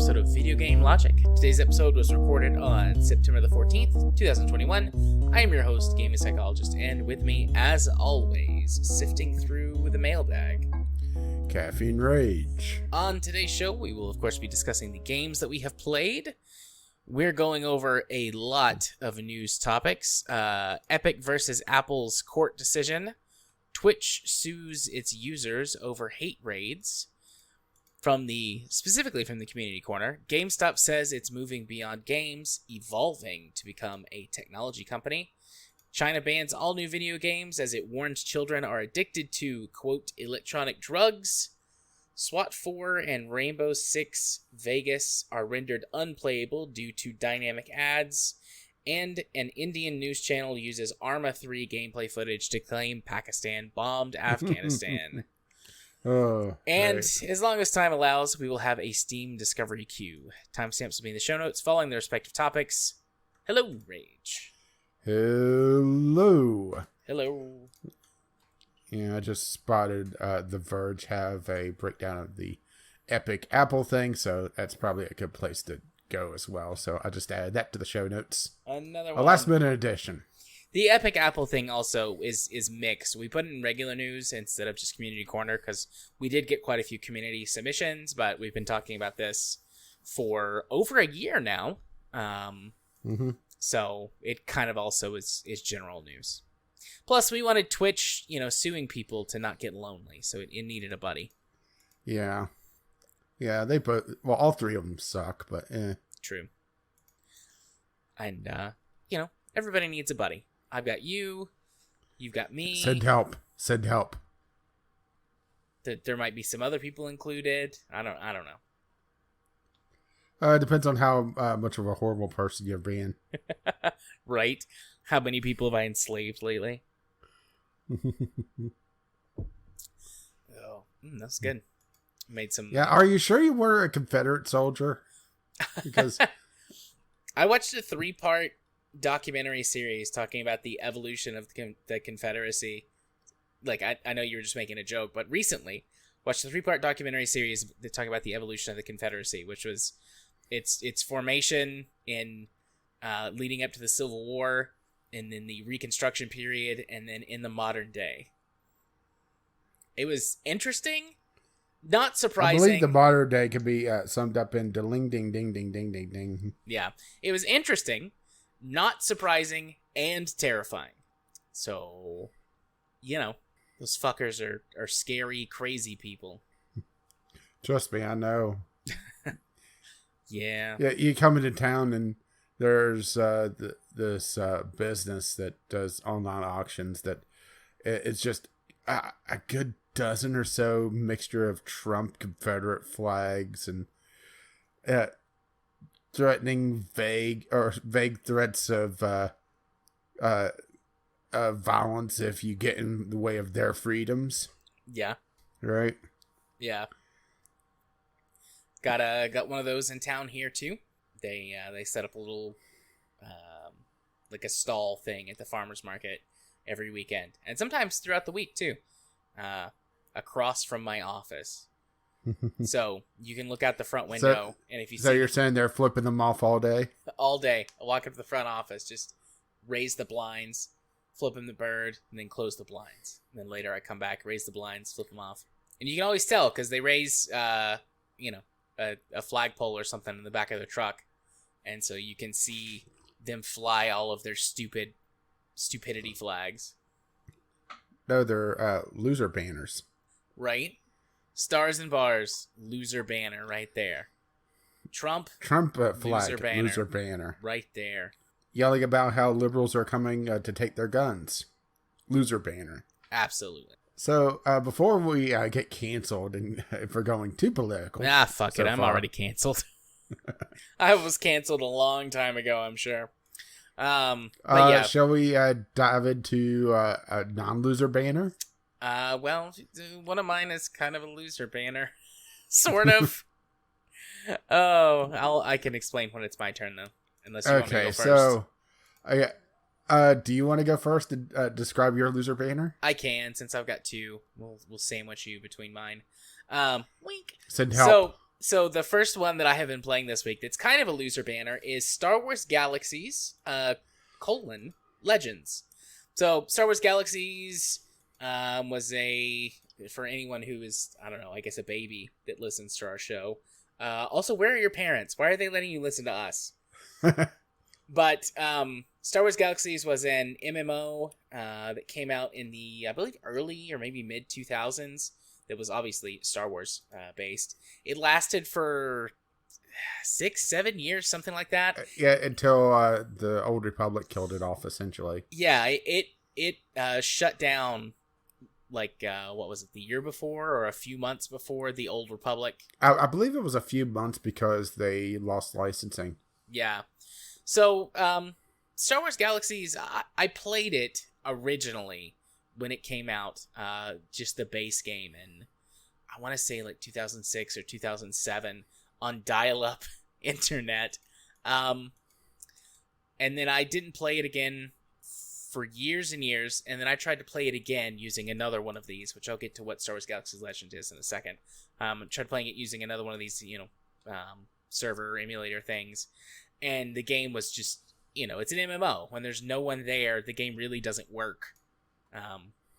episode of Video Game Logic. Today's episode was recorded on September the 14th, 2021. I am your host, gaming psychologist, and with me, as always, sifting through the mailbag. Caffeine Rage. On today's show, we will of course be discussing the games that we have played. We're going over a lot of news topics. Epic versus Apple's court decision. Twitch sues its users over hate raids. Specifically from the community corner, GameStop says it's moving beyond games, evolving to become a technology company. China bans all new video games as it warns children are addicted to, quote, electronic drugs. SWAT 4 and Rainbow Six Vegas are rendered unplayable due to dynamic ads. And an Indian news channel uses Arma 3 gameplay footage to claim Pakistan bombed Afghanistan. And as long as time allows, we will have a Steam discovery queue. Timestamps will be in the show notes following the respective topics. Hello, Rage. Hello. Hello. Yeah, I just spotted The Verge have a breakdown of the Epic Apple thing, so that's probably a good place to go as well. So I just added that to the show notes. Another A one. last minute edition. The Epic Apple thing also is mixed. We put it in regular news instead of just community corner because we did get quite a few community submissions, but we've been talking about this for over a year now. So it kind of also is general news. Plus, we wanted Twitch, suing people to not get lonely, so it needed a buddy. Yeah. Yeah, they both... Well, all three of them suck, but True. And, everybody needs a buddy. I've got you. You've got me. Send help. Send help. There might be some other people included. I don't know. It depends on how much of a horrible person you're being. Right? How many people have I enslaved lately? That's good. Made some. Yeah, are you sure you were a Confederate soldier? Because I watched a 3-part documentary series talking about the evolution of the Confederacy. Like, I know you were just making a joke, but recently watched a 3-part documentary series that talk about the evolution of the Confederacy, which was its formation in leading up to the Civil War, and then the Reconstruction period, and then in the modern day. It was interesting, not surprising. I believe the modern day can be summed up in ding ding ding ding ding ding ding. Yeah, it was interesting, not surprising, and terrifying. So, those fuckers are scary, crazy people. Trust me, I know. Yeah. Yeah, you come into town and there's this business that does online auctions that it's just a good dozen or so mixture of Trump Confederate flags and threatening vague threats of violence if you get in the way of their freedoms. Yeah. Right? Yeah. Got one of those in town here too. They set up a little like a stall thing at the farmers market every weekend, and sometimes throughout the week too, across from my office. So you can look out the front window, and if you see, you're saying they're flipping them off all day? All day. I walk up to the front office, just raise the blinds, flip them the bird, and then close the blinds. And then later I come back, raise the blinds, flip them off, and you can always tell because they raise a flagpole or something in the back of their truck, and so you can see them fly all of their stupidity flags. No, they're loser banners. Right? Stars and bars, loser banner right there. Trump flag, loser banner. Right there. Yelling about how liberals are coming to take their guns. Loser banner. Absolutely. So, before we get canceled, and if we're going too political... Fuck it, I'm already canceled. I was canceled a long time ago, I'm sure. But yeah. Shall we dive into a non-loser banner? Well, one of mine is kind of a loser banner. Sort of. I can explain when it's my turn, though. Unless you want me to go first. Do you want to go first to describe your loser banner? I can, since I've got two. We'll sandwich you between mine. Wink. Send help. So the first one that I have been playing this week that's kind of a loser banner is Star Wars Galaxies, Legends. So Star Wars Galaxies was for anyone who is, I don't know, I guess a baby that listens to our show. Also, where are your parents? Why are they letting you listen to us? But Star Wars Galaxies was an MMO that came out in the, I believe, early or maybe mid 2000s. That was obviously Star Wars based. It lasted for 6-7 years, something like that. Yeah, until the Old Republic killed it off, essentially. Yeah, it shut down like what was it, the year before or a few months before the Old Republic? I believe it was a few months because they lost licensing. Yeah. So Star Wars Galaxies, I played it originally when it came out, just the base game, and I want to say like 2006 or 2007 on dial-up internet. And then I didn't play it again for years and years, and then I tried to play it again using another one of these, which I'll get to what Star Wars Galaxies Legend is in a second. I tried playing it using another one of these, server emulator things, and the game was just, it's an MMO. When there's no one there, the game really doesn't work.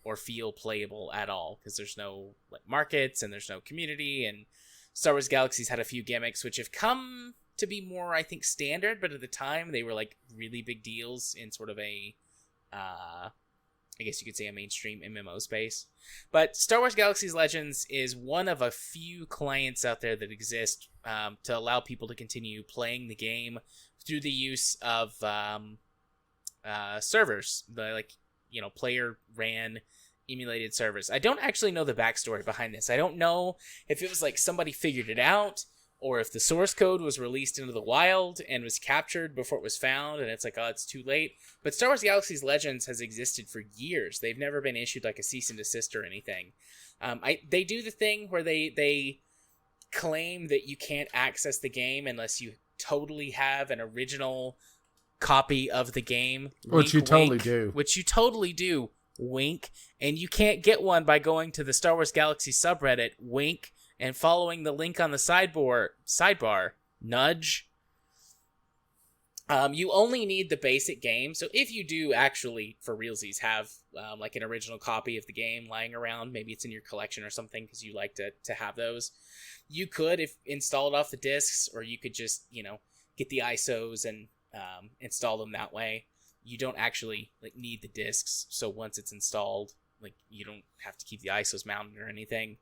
Or feel playable at all, because there's no markets and there's no community, and Star Wars Galaxies had a few gimmicks which have come to be more, I think, standard, but at the time they were really big deals in sort of a I guess you could say a mainstream MMO space. But Star Wars Galaxies Legends is one of a few clients out there that exist to allow people to continue playing the game through the use of servers, player ran emulated servers. I don't actually know the backstory behind this. I don't know if it was somebody figured it out, or if the source code was released into the wild and was captured before it was found, and it's it's too late. But Star Wars Galaxies Legends has existed for years. They've never been issued a cease and desist or anything. They do the thing where they claim that you can't access the game unless you totally have an original copy of the game, which you totally do. Which you totally do, wink. And you can't get one by going to the Star Wars Galaxy subreddit, wink, and following the link on the sidebar, nudge. You only need the basic game. So if you do actually, for realsies, have an original copy of the game lying around, maybe it's in your collection or something because you like to have those, you could install it off the discs, or you could just get the ISOs and install them that way. You don't actually need the discs, so once it's installed, you don't have to keep the ISOs mounted or anything.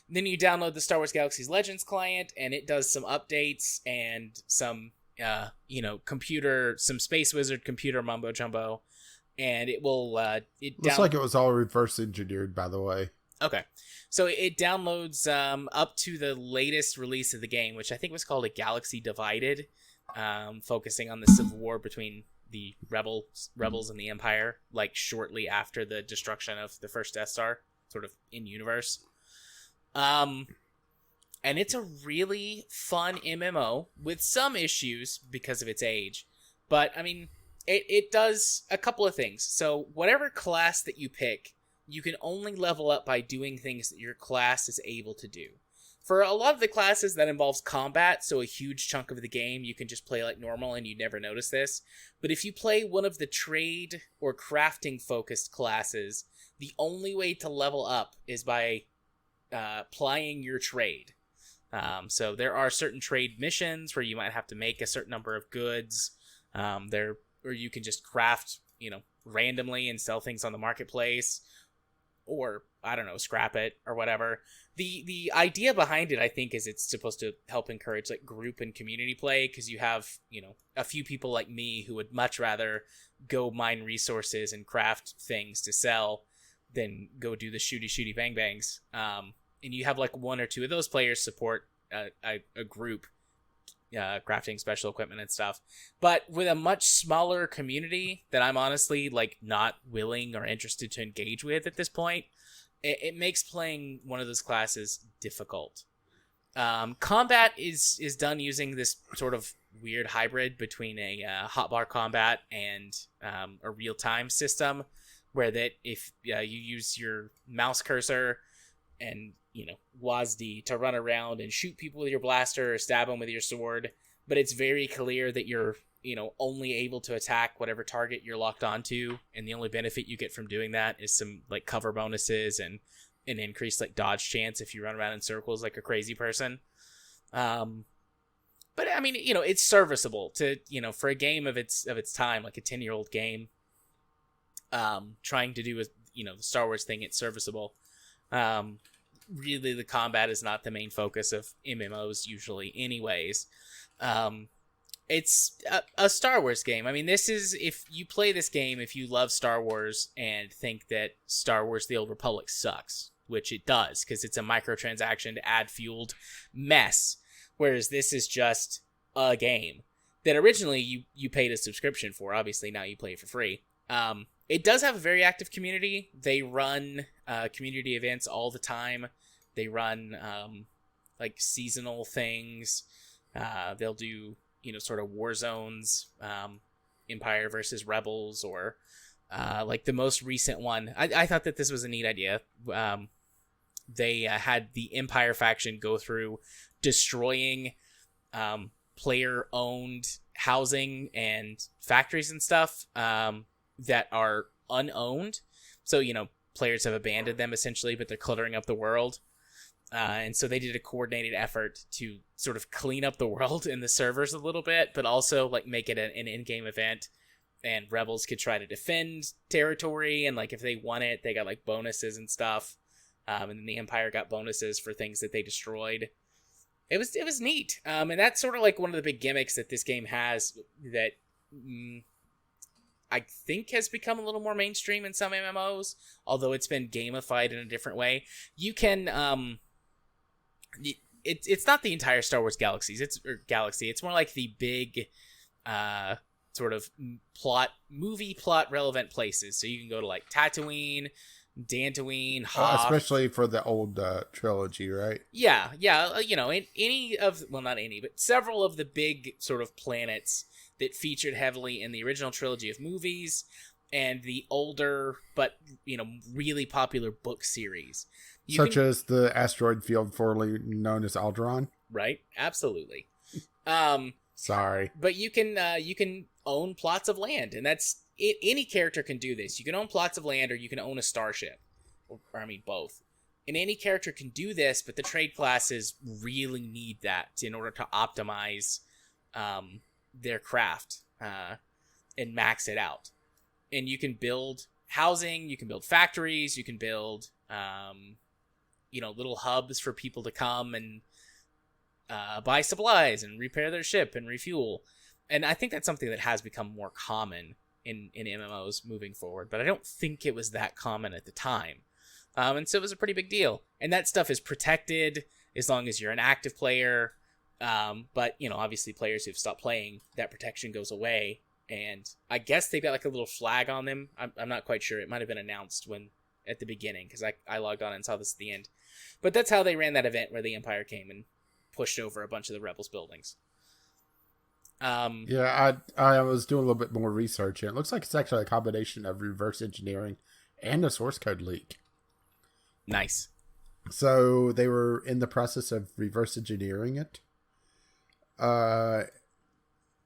Then you download the Star Wars Galaxies Legends client, and it does some updates and some some Space Wizard computer mumbo jumbo, and it will looks like it was all reverse engineered, by the way. Okay, so it downloads up to the latest release of the game, which I think was called a Galaxy Divided, focusing on the civil war between the rebels and the Empire, shortly after the destruction of the first Death Star, sort of in universe. And it's a really fun MMO with some issues because of its age, but I mean, it does a couple of things. So whatever class that you pick, you can only level up by doing things that your class is able to do. For a lot of the classes, that involves combat, so a huge chunk of the game you can just play like normal and you never notice this. But if you play one of the trade or crafting focused classes, the only way to level up is by plying your trade. So there are certain trade missions where you might have to make a certain number of goods, or you can just craft, randomly and sell things on the marketplace, or I don't know, scrap it or whatever. The idea behind it, I think, is it's supposed to help encourage group and community play, because you have, a few people like me who would much rather go mine resources and craft things to sell than go do the shooty bang bangs. And you have one or two of those players support a group crafting special equipment and stuff. But with a much smaller community that I'm honestly not willing or interested to engage with at this point, it makes playing one of those classes difficult. Combat is done using this sort of weird hybrid between a hotbar combat and a real-time system, where that if you use your mouse cursor and WASD to run around and shoot people with your blaster or stab them with your sword, but it's very clear that you're, only able to attack whatever target you're locked onto, and the only benefit you get from doing that is some, like, cover bonuses and an increased, like, dodge chance if you run around in circles like a crazy person. But, I mean, it's serviceable to, for a game of its time, like a 10-year-old game, trying to do, the Star Wars thing, it's serviceable. Really, the combat is not the main focus of MMOs usually anyways. It's a Star Wars game. I mean, this is, if you play this game, if you love Star Wars and think that Star Wars The Old Republic sucks, which it does, because it's a microtransaction ad-fueled mess, whereas this is just a game that originally you paid a subscription for. Obviously, now you play it for free. It does have a very active community. They run community events all the time. They run like seasonal things. They'll do sort of war zones, Empire versus Rebels, or like the most recent one. I thought that this was a neat idea. They had the Empire faction go through destroying player-owned housing and factories and stuff that are unowned. So, players have abandoned them essentially, but they're cluttering up the world. And so they did a coordinated effort to sort of clean up the world in the servers a little bit, but also like make it an in-game event, and rebels could try to defend territory. And like, if they won it, they got like bonuses and stuff. And then the Empire got bonuses for things that they destroyed. It was neat. And that's sort of like one of the big gimmicks that this game has that I think has become a little more mainstream in some MMOs, although it's been gamified in a different way. You can, it's not the entire Star Wars Galaxies, Galaxy. It's more like the big, sort of movie plot relevant places. So you can go to like Tatooine, Dantooine, Hoth. Especially for the old trilogy, right? Yeah. In any of, well, not any, but several of the big sort of planets that featured heavily in the original trilogy of movies and the older but really popular book series, such as the asteroid field formerly known as Alderaan. Right, absolutely. Sorry, but you can own plots of land, and that's it. Any character can do this. You can own plots of land, or you can own a starship, or I mean both. And any character can do this, but the trade classes really need that in order to optimize their craft and max it out. And you can build housing, you can build factories, you can build little hubs for people to come and buy supplies and repair their ship and refuel. And I think that's something that has become more common in MMOs moving forward, but I don't think it was that common at the time. And so it was a pretty big deal. And that stuff is protected as long as you're an active player. But, obviously players who've stopped playing, that protection goes away. And I guess they've got like a little flag on them. I'm not quite sure. It might have been announced at the beginning, because I logged on and saw this at the end. But that's how they ran that event, where the Empire came and pushed over a bunch of the Rebels buildings. Yeah, I was doing a little bit more research, and it looks like it's actually a combination of reverse engineering and a source code leak. Nice. So they were in the process of reverse engineering it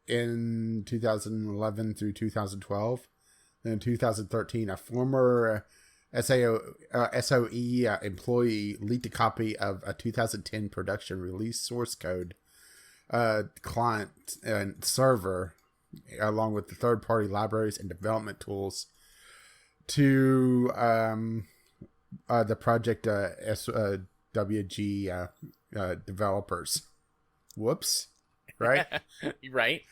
in 2011 through 2012. And in 2013, a former SOE employee leaked a copy of a 2010 production release source code client and server, along with the third-party libraries and development tools, to the project SWG developers. Whoops. Right? Right.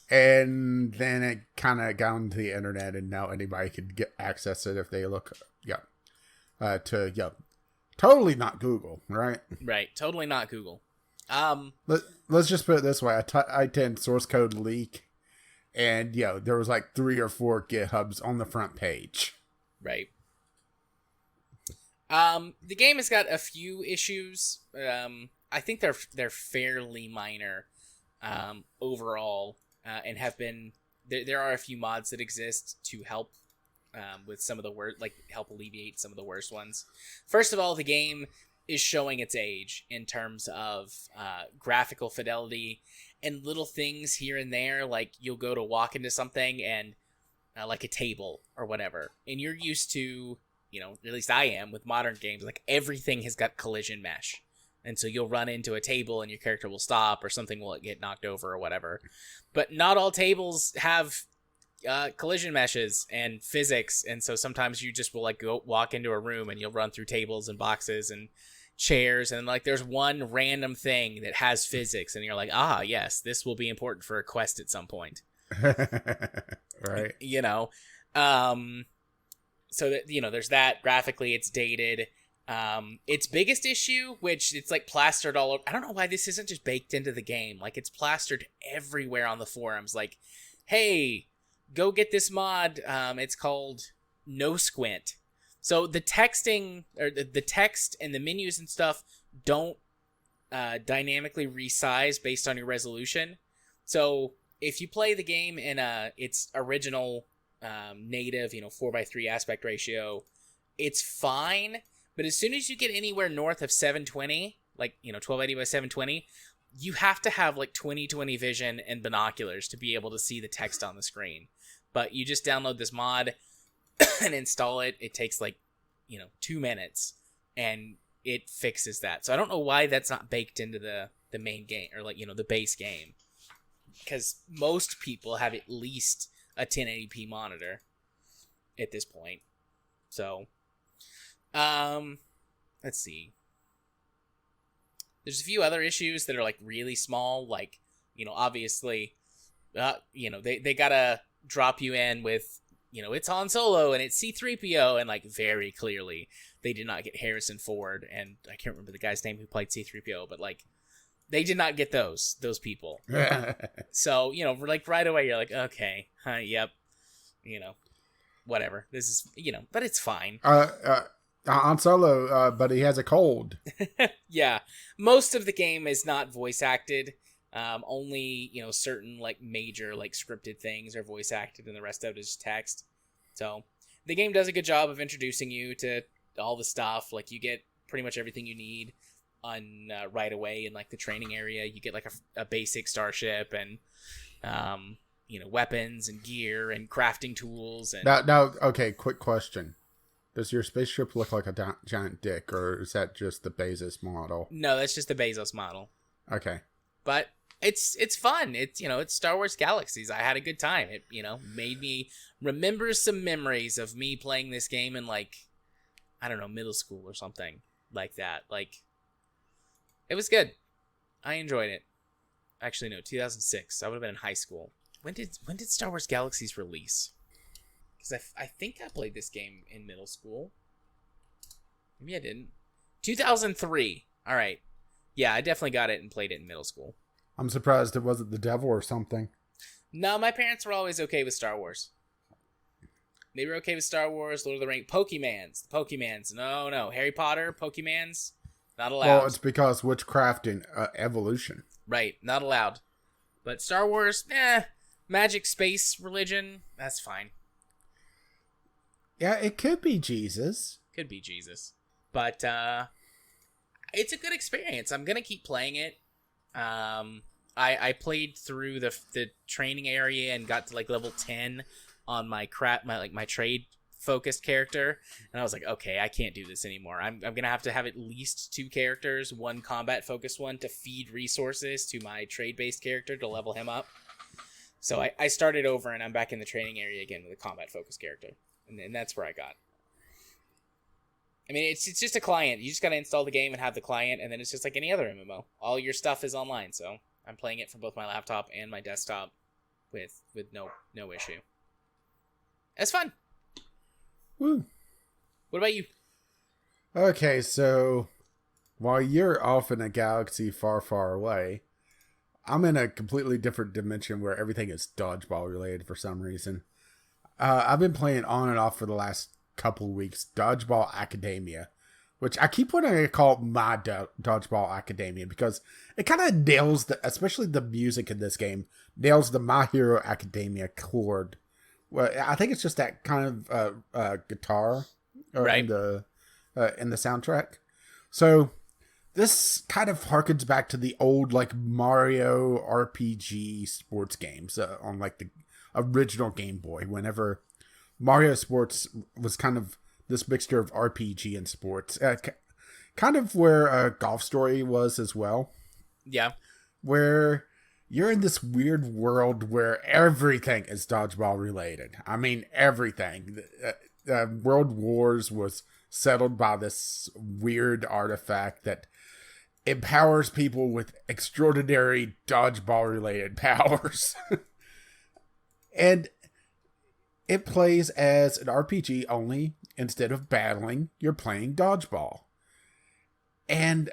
And then it kind of got onto the internet, and now anybody could get access it if they look, totally not Google, right? Right. Totally not Google. Let's just put it this way. I typed source code leak, and there was like 3 or 4 GitHubs on the front page. Right. The game has got a few issues. I think they're fairly minor overall, and have been there are a few mods that exist to help with some of the help alleviate some of the worst ones. First of all, the game is showing its age in terms of graphical fidelity and little things here and there. Like you'll go to walk into something and like a table or whatever, and you're used to, at least I am with modern games, like everything has got collision mesh. And so you'll run into a table and your character will stop or something will get knocked over or whatever. But not all tables have collision meshes and physics. And so sometimes you just will like go walk into a room and you'll run through tables and boxes and chairs. And like there's one random thing that has physics. And you're like, yes, this will be important for a quest at some point. Right. So that, there's that. Graphically, it's dated. Its biggest issue, which it's like plastered all over. I don't know why this isn't just baked into the game. Like it's plastered everywhere on the forums. Like, hey, go get this mod. It's called No Squint. So the texting or the text and the menus and stuff don't dynamically resize based on your resolution. So if you play the game in its original native, 4:3 aspect ratio, it's fine. But as soon as you get anywhere north of 720, like, 1280 by 720, you have to have like 20/20 vision and binoculars to be able to see the text on the screen. But you just download this mod and install it. It takes like, 2 minutes and it fixes that. So I don't know why that's not baked into the main game or like, the base game. Because most people have at least a 1080p monitor at this point. So, let's see. There's a few other issues that are like really small, like, obviously, they gotta drop you in with, it's Han Solo and it's C-3PO, and like very clearly they did not get Harrison Ford, and I can't remember the guy's name who played C-3PO, but like they did not get those people. So, like right away you're like, okay, yep, whatever. This is, but it's fine. Han Solo, but he has a cold. Yeah. Most of the game is not voice acted. Only, certain like major like scripted things are voice acted, and the rest of it is text. So the game does a good job of introducing you to all the stuff. Like you get pretty much everything you need on right away in like the training area. You get like a basic starship and weapons and gear and crafting tools. And now, okay, quick question. Does your spaceship look like a giant dick, or is that just the Bezos model? No, that's just the Bezos model. Okay. But it's fun. It's, it's Star Wars Galaxies. I had a good time. It, made me remember some memories of me playing this game in like, I don't know, middle school or something like that. Like, it was good. I enjoyed it. Actually, no, 2006. I would have been in high school. When did Star Wars Galaxies release? Because I think I played this game in middle school. Maybe I didn't. 2003. All right. Yeah, I definitely got it and played it in middle school. I'm surprised it wasn't the devil or something. No, my parents were always okay with Star Wars. They were okay with Star Wars, Lord of the Rings, Pokemans. No. Harry Potter, Pokemans, not allowed. Well, it's because witchcraft and evolution. Right, not allowed. But Star Wars, magic, space, religion, that's fine. Yeah, it could be Jesus. Could be Jesus. But it's a good experience. I'm going to keep playing it. I played through the training area and got to like level 10 on my trade focused character, and I was like, okay, I can't do this anymore. I'm going to have at least 2 characters, one combat focused one to feed resources to my trade based character to level him up. So I started over and I'm back in the training area again with a combat focused character. And that's where I got. I mean, it's just a client. You just got to install the game and have the client, and then it's just like any other MMO. All your stuff is online, so I'm playing it from both my laptop and my desktop with no issue. It's fun. Woo. What about you? Okay, so while you're off in a galaxy far, far away, I'm in a completely different dimension where everything is dodgeball related for some reason. I've been playing on and off for the last couple of weeks, Dodgeball Academia, which I keep wanting to call my Dodgeball Academia because it kind of nails especially the music in this game, nails the My Hero Academia chord. Well, I think it's just that kind of guitar right in the soundtrack. So this kind of harkens back to the old like Mario RPG sports games on like the original Game Boy. Whenever Mario Sports was kind of this mixture of RPG and sports, kind of where Golf Story was as well. Yeah. Where you're in this weird world where everything is dodgeball related. I mean, everything. World Wars was settled by this weird artifact that empowers people with extraordinary dodgeball related powers. And it plays as an RPG, only instead of battling, you're playing dodgeball. And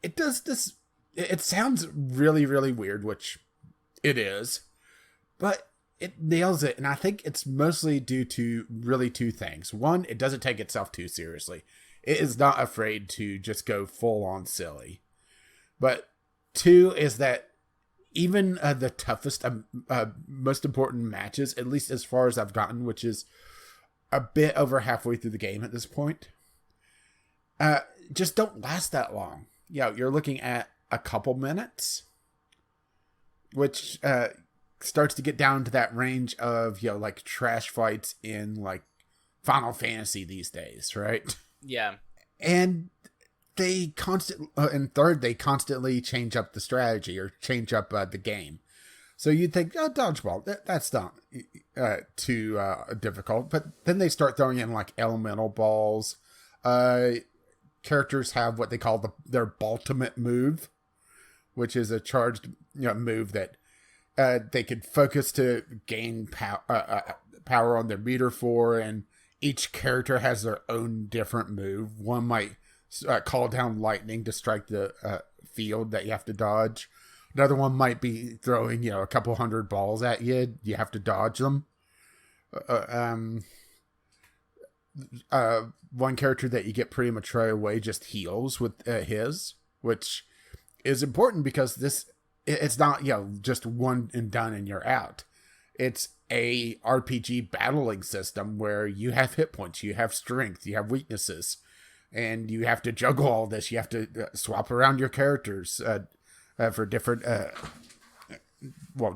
it does this. It sounds really, really weird, which it is, but it nails it. And I think it's mostly due to really two things. One, it doesn't take itself too seriously. It is not afraid to just go full on silly. But two is that even the toughest, most important matches, at least as far as I've gotten, which is a bit over halfway through the game at this point, just don't last that long. You're looking at a couple minutes, which starts to get down to that range of like trash fights in like Final Fantasy these days, right? Yeah. And they constantly change up the strategy or change up the game. So you'd think, dodgeball, that's not too difficult. But then they start throwing in like elemental balls. Characters have what they call their ultimate move, which is a charged move that they could focus to gain power on their meter for, and each character has their own different move. One might call down lightning to strike the field that you have to dodge. Another one might be throwing a couple hundred balls at you. You have to dodge them. One character that you get pretty much right away just heals with his, which is important because it's not just one and done and you're out. It's a RPG battling system where you have hit points, you have strength, you have weaknesses, and you have to juggle all this. You have to swap around your characters for different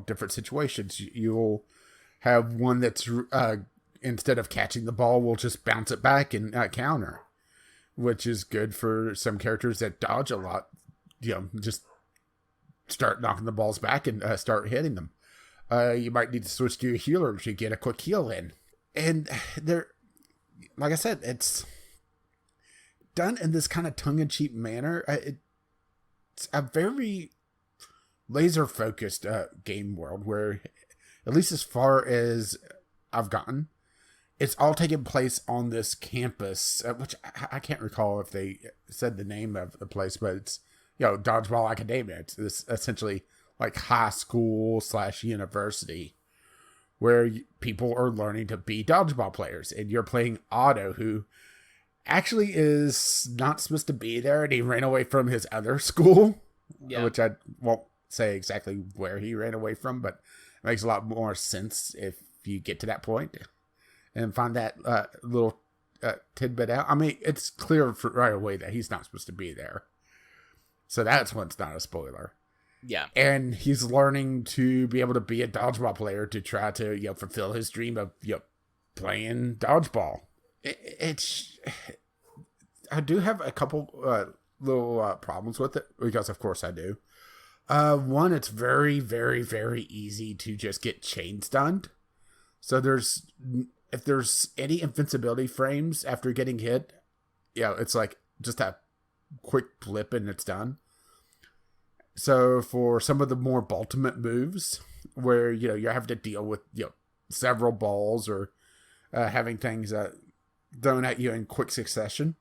different situations. You'll have one that's instead of catching the ball, will just bounce it back and counter, which is good for some characters that dodge a lot. Just start knocking the balls back and start hitting them. You might need to switch to your healer to get a quick heal in. And they're, like I said, it's done in this kind of tongue-in-cheek manner. It's a very laser-focused game world where, at least as far as I've gotten, it's all taking place on this campus, which I can't recall if they said the name of the place, but it's, Dodgeball Academia. It's this essentially like high school / university where people are learning to be dodgeball players. And you're playing Otto, who actually is not supposed to be there, and he ran away from his other school, which I won't say exactly where he ran away from, but it makes a lot more sense if you get to that point and find that little tidbit out. I mean, it's clear right away that he's not supposed to be there. So that's when it's not a spoiler. Yeah. And he's learning to be able to be a dodgeball player to try to, fulfill his dream of, playing dodgeball. I do have a couple little problems with it, because of course I do. One, it's very, very, very easy to just get chain stunned. So if there's any invincibility frames after getting hit, it's like just a quick blip and it's done. So for some of the more ultimate moves where, you have to deal with, several balls or having things thrown at you in quick succession,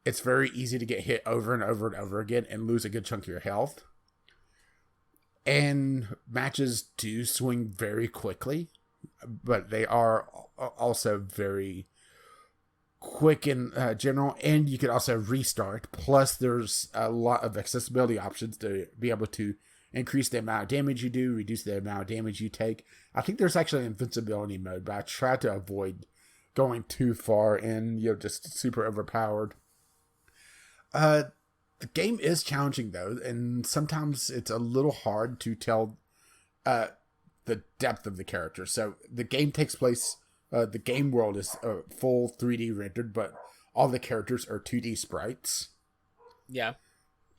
it's very easy to get hit over and over and over again and lose a good chunk of your health. And matches do swing very quickly, but they are also very quick in general, and you can also restart. Plus, there's a lot of accessibility options to be able to increase the amount of damage you do, reduce the amount of damage you take. I think there's actually an invincibility mode, but I try to avoid going too far and just super overpowered. Uh, the game is challenging though, and sometimes it's a little hard to tell the depth of the character. So the game takes place. The game world is full 3D rendered, but all the characters are 2D sprites. Yeah.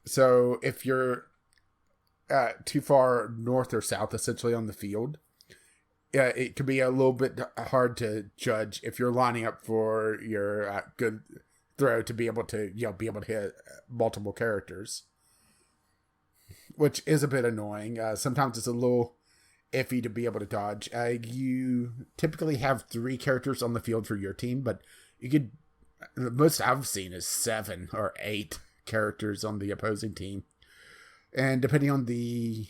So if you're too far north or south, essentially on the field, it can be a little bit hard to judge if you're lining up for your good throw to be able to hit multiple characters, which is a bit annoying. Sometimes it's a little iffy to be able to dodge. You typically have 3 characters on the field for your team, but the most I've seen is 7 or 8 characters on the opposing team. And depending on the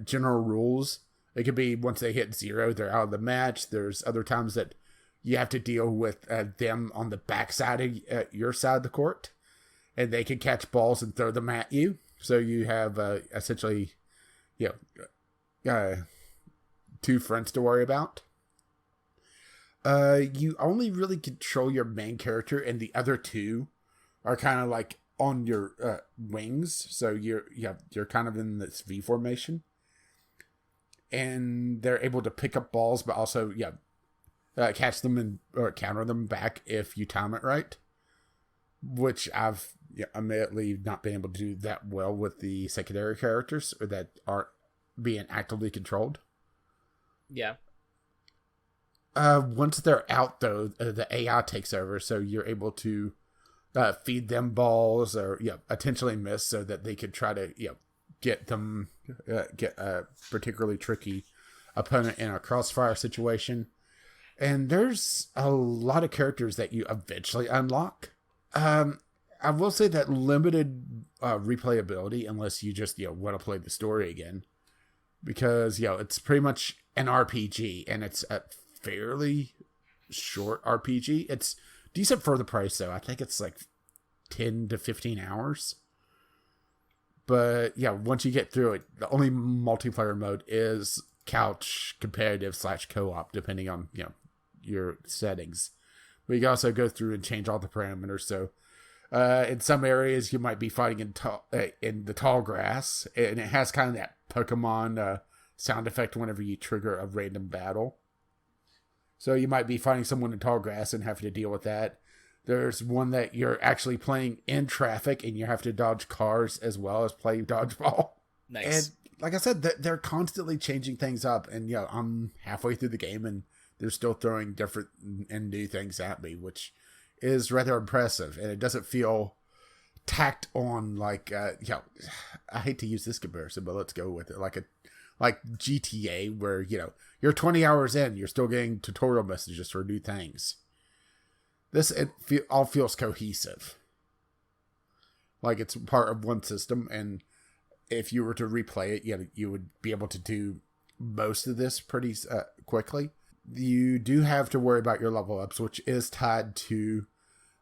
general rules, it could be once they hit 0, they're out of the match. There's other times that you have to deal with them on the backside of your side of the court, and they can catch balls and throw them at you. So you have essentially, 2 fronts to worry about. You only really control your main character, and the other 2 are kind of like on your wings. So you're kind of in this V formation, and they're able to pick up balls, but also catch them or counter them back if you time it right. Which I've admittedly not been able to do that well with the secondary characters or that aren't being actively controlled. Yeah. Once they're out, though, the AI takes over, so you're able to feed them balls or intentionally miss so that they could try to get a particularly tricky opponent in a crossfire situation. And there's a lot of characters that you eventually unlock. I will say that limited replayability unless you just want to play the story again, because it's pretty much an RPG, and it's a fairly short RPG. It's decent for the price, though. I think it's like 10 to 15 hours. But once you get through it, the only multiplayer mode is couch competitive / co-op, depending on your settings. But you can also go through and change all the parameters. So in some areas you might be fighting in the tall grass, and it has kind of that Pokemon sound effect whenever you trigger a random battle. So you might be fighting someone in tall grass and having to deal with that. There's one that you're actually playing in traffic, and you have to dodge cars as well as play dodgeball. Nice. And like I said, they're constantly changing things up. And I'm halfway through the game, and they're still throwing different and new things at me, which is rather impressive. And it doesn't feel tacked on like, I hate to use this comparison, but let's go with it. Like GTA, where, you're 20 hours in, you're still getting tutorial messages for new things. This, all feels cohesive. Like it's part of one system, and if you were to replay it, you would be able to do most of this pretty quickly. You do have to worry about your level ups, which is tied to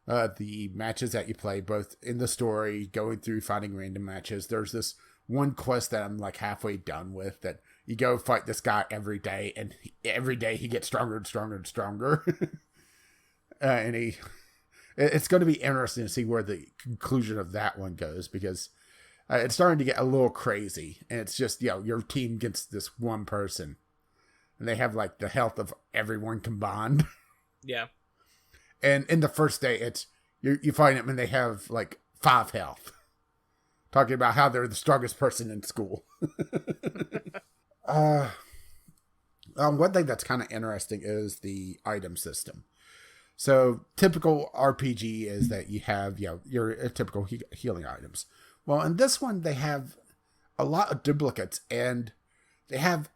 the matches that you play, both in the story, going through fighting random matches. There's this one quest that I'm like halfway done with, that you go fight this guy every day, and every day he gets stronger and stronger and stronger. And it's going to be interesting to see where the conclusion of that one goes, because it's starting to get a little crazy, and it's just, your team against this one person, and they have like the health of everyone combined. Yeah. And in the first day, it's you find them and they have like 5 health, talking about how they're the strongest person in school. One thing that's kind of interesting is the item system. So typical RPG is that you have your typical healing items. Well, in this one, they have a lot of duplicates, and they have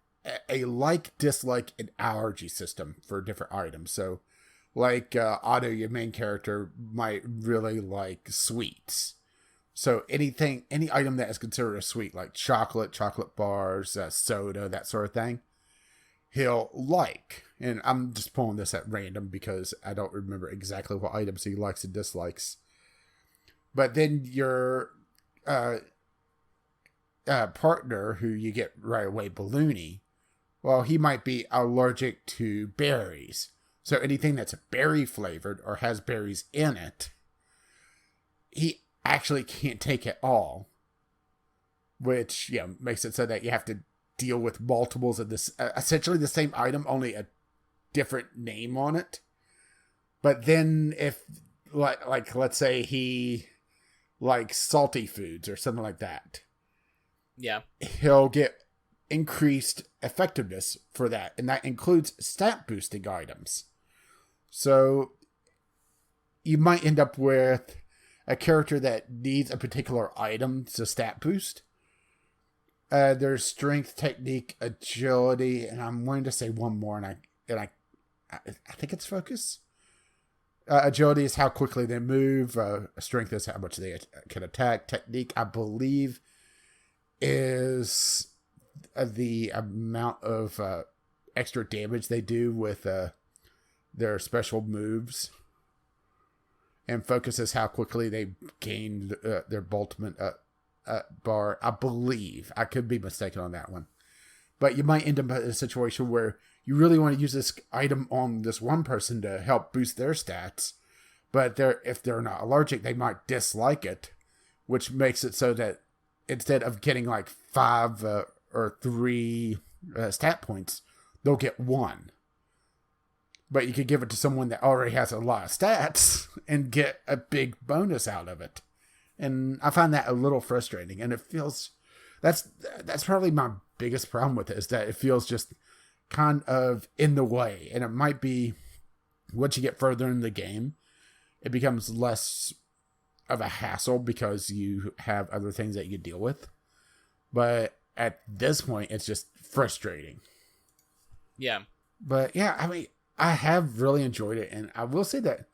a like, dislike, and allergy system for different items. So, like Otto, your main character, might really like sweets. So any item that is considered a sweet, like chocolate bars, soda, that sort of thing, he'll like. And I'm just pulling this at random because I don't remember exactly what items he likes and dislikes. But then your partner, who you get right away, Balloony, well, he might be allergic to berries. So anything that's berry flavored or has berries in it, he actually can't take it all, which makes it so that you have to deal with multiples of this, essentially the same item, only a different name on it. But then if like let's say he likes salty foods or something like that, he'll get increased effectiveness for that, and that includes stat boosting items. So you might end up with a character that needs a particular item to stat boost. There's strength, technique, agility, and I'm wanting to say one more, and I think it's focus. Agility is how quickly they move. Strength is how much they can attack. Technique, I believe, is the amount of extra damage they do with their special moves. And focus is how quickly they gain their ultimate bar, I believe. I could be mistaken on that one. But you might end up in a situation where you really want to use this item on this one person to help boost their stats. But if they're not allergic, they might dislike it, which makes it so that instead of getting like 5 or 3 stat points, they'll get 1. But you could give it to someone that already has a lot of stats and get a big bonus out of it. And I find that a little frustrating. And it feels... That's probably my biggest problem with it, is that it feels just kind of in the way. And it might be, once you get further in the game, it becomes less of a hassle because you have other things that you deal with. But at this point, it's just frustrating. Yeah. But yeah, I mean... I have really enjoyed it, and I will say that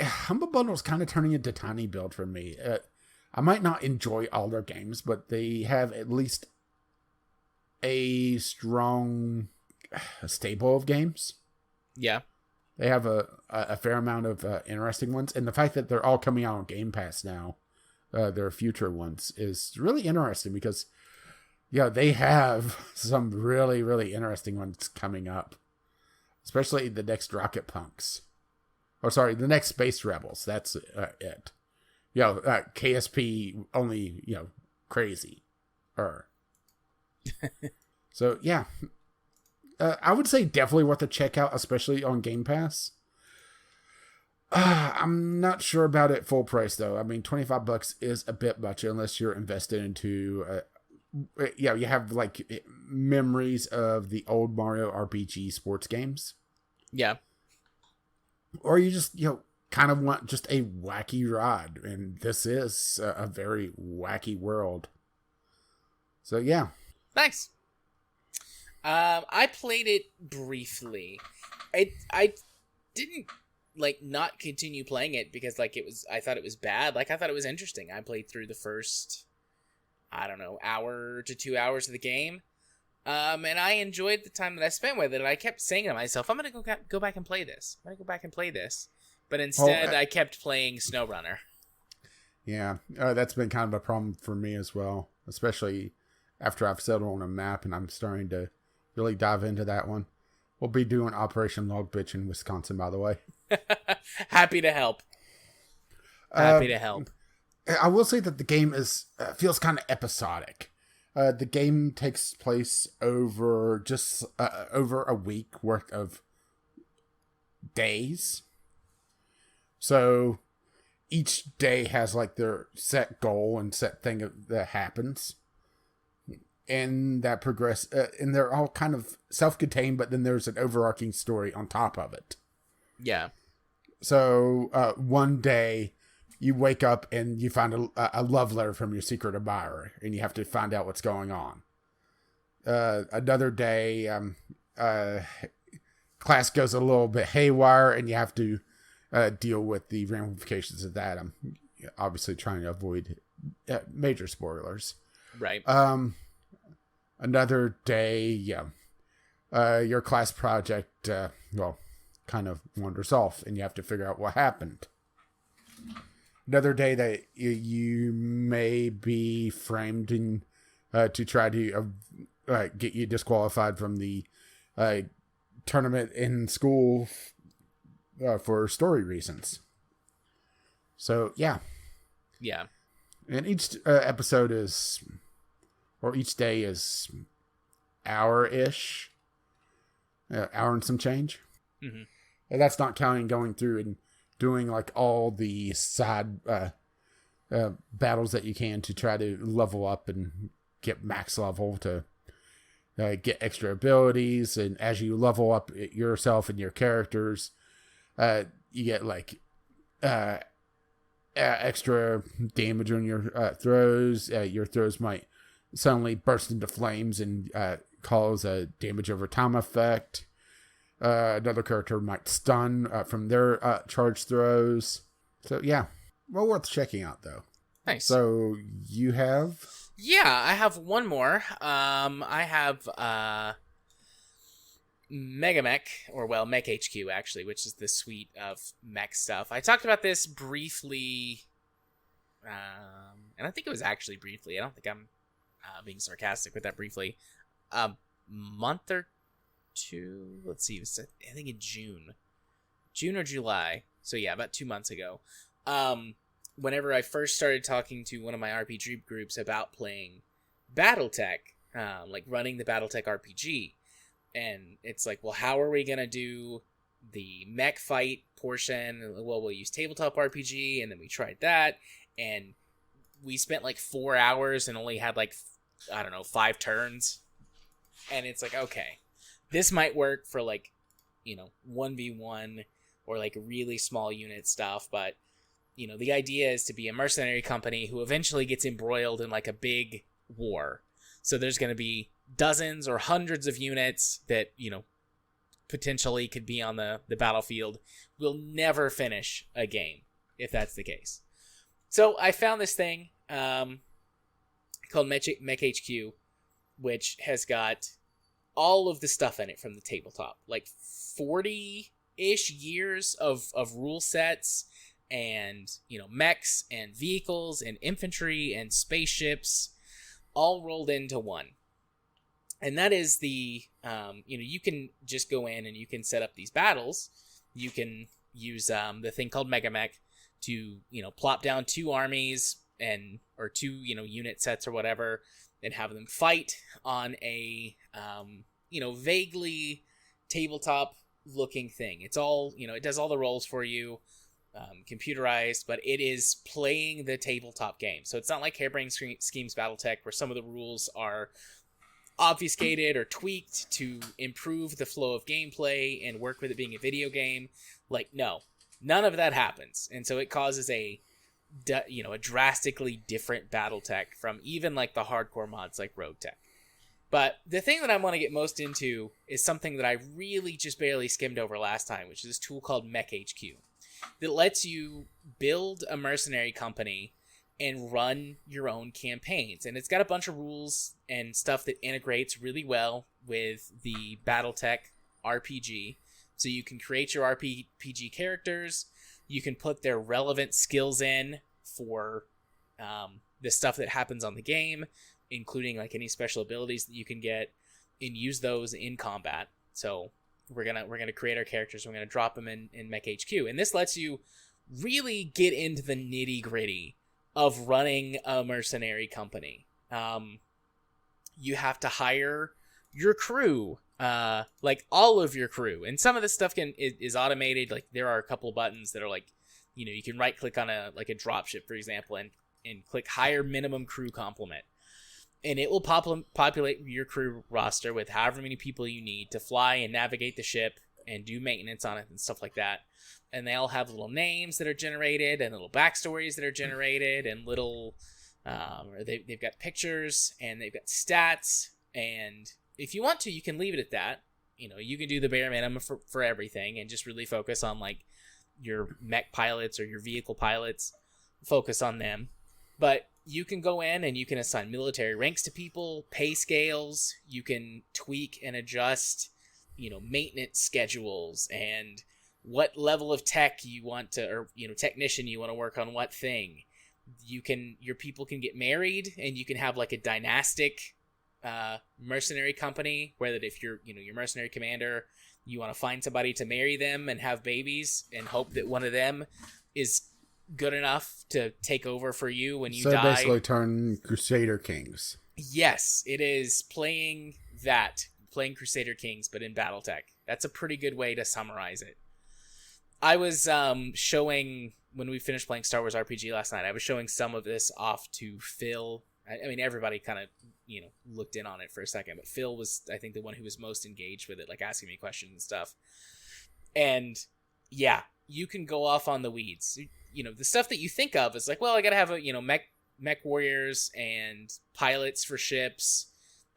Humble Bundle is kind of turning into Tiny Build for me. I might not enjoy all their games, but they have at least a strong stable of games. Yeah. They have a fair amount of interesting ones, and the fact that they're all coming out on Game Pass now, their future ones, is really interesting because, they have some really, really interesting ones coming up. Especially the next Rocket Punks. Or sorry, the next Space Rebels. That's it. KSP only, crazy. So, yeah. I would say definitely worth a check out, especially on Game Pass. I'm not sure about it full price, though. I mean, $25 is a bit much unless you're invested into... you have like memories of the old Mario RPG sports games. Yeah. Or you just, kind of want just a wacky ride. And this is a very wacky world. So, yeah. Nice. I played it briefly. I didn't not continue playing it because I thought it was bad. I thought it was interesting. I played through the first, I don't know, hour to 2 hours of the game. And I enjoyed the time that I spent with it. And I kept saying to myself, I'm going to go back and play this. But instead, I kept playing SnowRunner. Yeah, that's been kind of a problem for me as well. Especially after I've settled on a map and I'm starting to really dive into that one. We'll be doing Operation Log Bitch in Wisconsin, by the way. Happy to help. Happy to help. I will say that the game feels kind of episodic. The game takes place over over a week worth of days. So each day has their set goal and set thing that happens. And that progress, and they're all kind of self-contained, but then there's an overarching story on top of it. Yeah. So one day you wake up and you find a love letter from your secret admirer, and you have to find out what's going on. Another day, class goes a little bit haywire, and you have to deal with the ramifications of that. I'm obviously trying to avoid major spoilers. Right. Another day, your class project, kind of wanders off, and you have to figure out what happened. Another day that you may be framed in, to try to get you disqualified from the tournament in school for story reasons. So, yeah. Yeah. And each episode is, or each day is hour-ish, hour and some change. Mm-hmm. And that's not counting going through and doing like all the side battles that you can to try to level up and get max level to get extra abilities. And as you level up yourself and your characters, you get like extra damage on your throws. Your throws might suddenly burst into flames and cause a damage over time effect. Another character might stun from their charge throws. So yeah, well worth checking out though. Nice. So you have? Yeah, I have one more. I have Megamek, or well, Mech HQ actually, which is the suite of mech stuff. I talked about this briefly, and I think it was actually briefly. I don't think I'm being sarcastic with that briefly. Month or two. Let's see. It was, I think in June or July. So yeah, about 2 months ago. Whenever I first started talking to one of my RPG groups about playing BattleTech, like running the BattleTech RPG, and it's like, well, how are we gonna do the mech fight portion? Well, we'll use tabletop RPG, and then we tried that, and we spent like 4 hours and only had like, I don't know, 5 turns, and it's like, okay, this might work for like, 1v1 or like really small unit stuff, but the idea is to be a mercenary company who eventually gets embroiled in like a big war. So there's going to be dozens or hundreds of units that, potentially could be on the battlefield. We'll never finish a game if that's the case. So I found this thing called Mech HQ, which has got all of the stuff in it from the tabletop. Like 40-ish years of rule sets, and mechs and vehicles and infantry and spaceships all rolled into one. And that is the you can just go in and you can set up these battles. You can use the thing called Megamek to plop down 2 armies or 2 unit sets or whatever, and have them fight on a vaguely tabletop looking thing. It's all it does all the rolls for you. Computerized, but it is playing the tabletop game. So it's not like Harebrained Schemes BattleTech, where some of the rules are obfuscated or tweaked to improve the flow of gameplay and work with it being a video game. Like, no, none of that happens. And so it causes a drastically different BattleTech from even like the hardcore mods like Road Tech. But the thing that I want to get most into is something that I really just barely skimmed over last time, which is this tool called Mech HQ. That lets you build a mercenary company and run your own campaigns. And it's got a bunch of rules and stuff that integrates really well with the BattleTech RPG. So you can create your RPG characters. You can put their relevant skills in for the stuff that happens on the game, including like any special abilities that you can get, and use those in combat. So we're gonna create our characters. We're gonna drop them in Mech HQ, and this lets you really get into the nitty gritty of running a mercenary company. You have to hire your crew, like all of your crew, and some of this stuff is automated. Like there are a couple of buttons that are like, you can right click on a dropship, for example, and click hire minimum crew complement. And it will populate your crew roster with however many people you need to fly and navigate the ship and do maintenance on it and stuff like that. And they all have little names that are generated and little backstories that are generated and little... they've got pictures and they've got stats. And if you want to, you can leave it at that. You can do the bare minimum for everything and just really focus on like your mech pilots or your vehicle pilots. Focus on them. But you can go in and you can assign military ranks to people, pay scales. You can tweak and adjust, maintenance schedules and what level of tech you want to, or, technician you want to work on what thing. Your people can get married, and you can have like a dynastic mercenary company where that if you're, your mercenary commander, you want to find somebody to marry them and have babies and hope that one of them is good enough to take over for you when you so die. So basically turn Crusader Kings. Yes, it is playing Crusader Kings, but in BattleTech. That's a pretty good way to summarize it. I was showing, when we finished playing Star Wars RPG last night, I was showing some of this off to Phil. I mean, everybody kind of, looked in on it for a second, but Phil was, I think, the one who was most engaged with it, like asking me questions and stuff. And yeah, you can go off on the weeds. The stuff that you think of is like, well, I gotta have a, mech warriors and pilots for ships,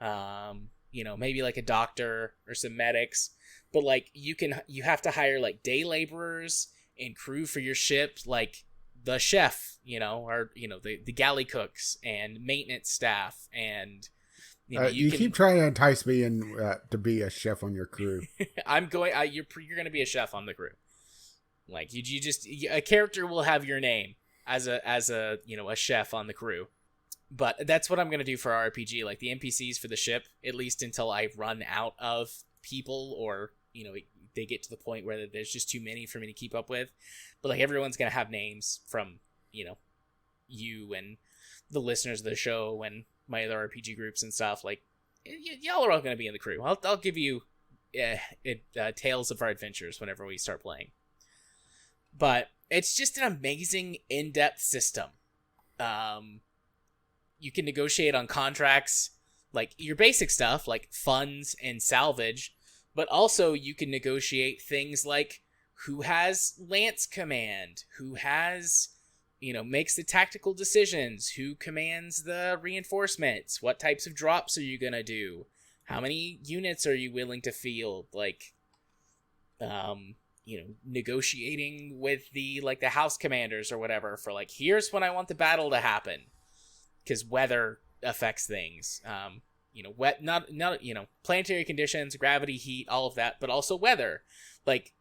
maybe like a doctor or some medics. But like you have to hire like day laborers and crew for your ship, like the chef, or the galley cooks and maintenance staff, and you keep trying to entice me in to be a chef on your crew. I'm going. You're going to be a chef on the crew. Like you just a character will have your name as a chef on the crew. But that's what I'm going to do for our RPG. Like the NPCs for the ship, at least until I run out of people, or they get to the point where there's just too many for me to keep up with. But like everyone's going to have names from you and the listeners of the show and my other RPG groups and stuff. Like y'all are all going to be in the crew. I'll give you tales of our adventures whenever we start playing. But it's just an amazing in-depth system. You can negotiate on contracts, like your basic stuff, like funds and salvage, but also you can negotiate things like who has lance command, who has, makes the tactical decisions, who commands the reinforcements, what types of drops are you going to do, how many units are you willing to field, like, negotiating with the house commanders or whatever for like, here's when I want the battle to happen. Because weather affects things, planetary conditions, gravity, heat, all of that, but also weather. Like,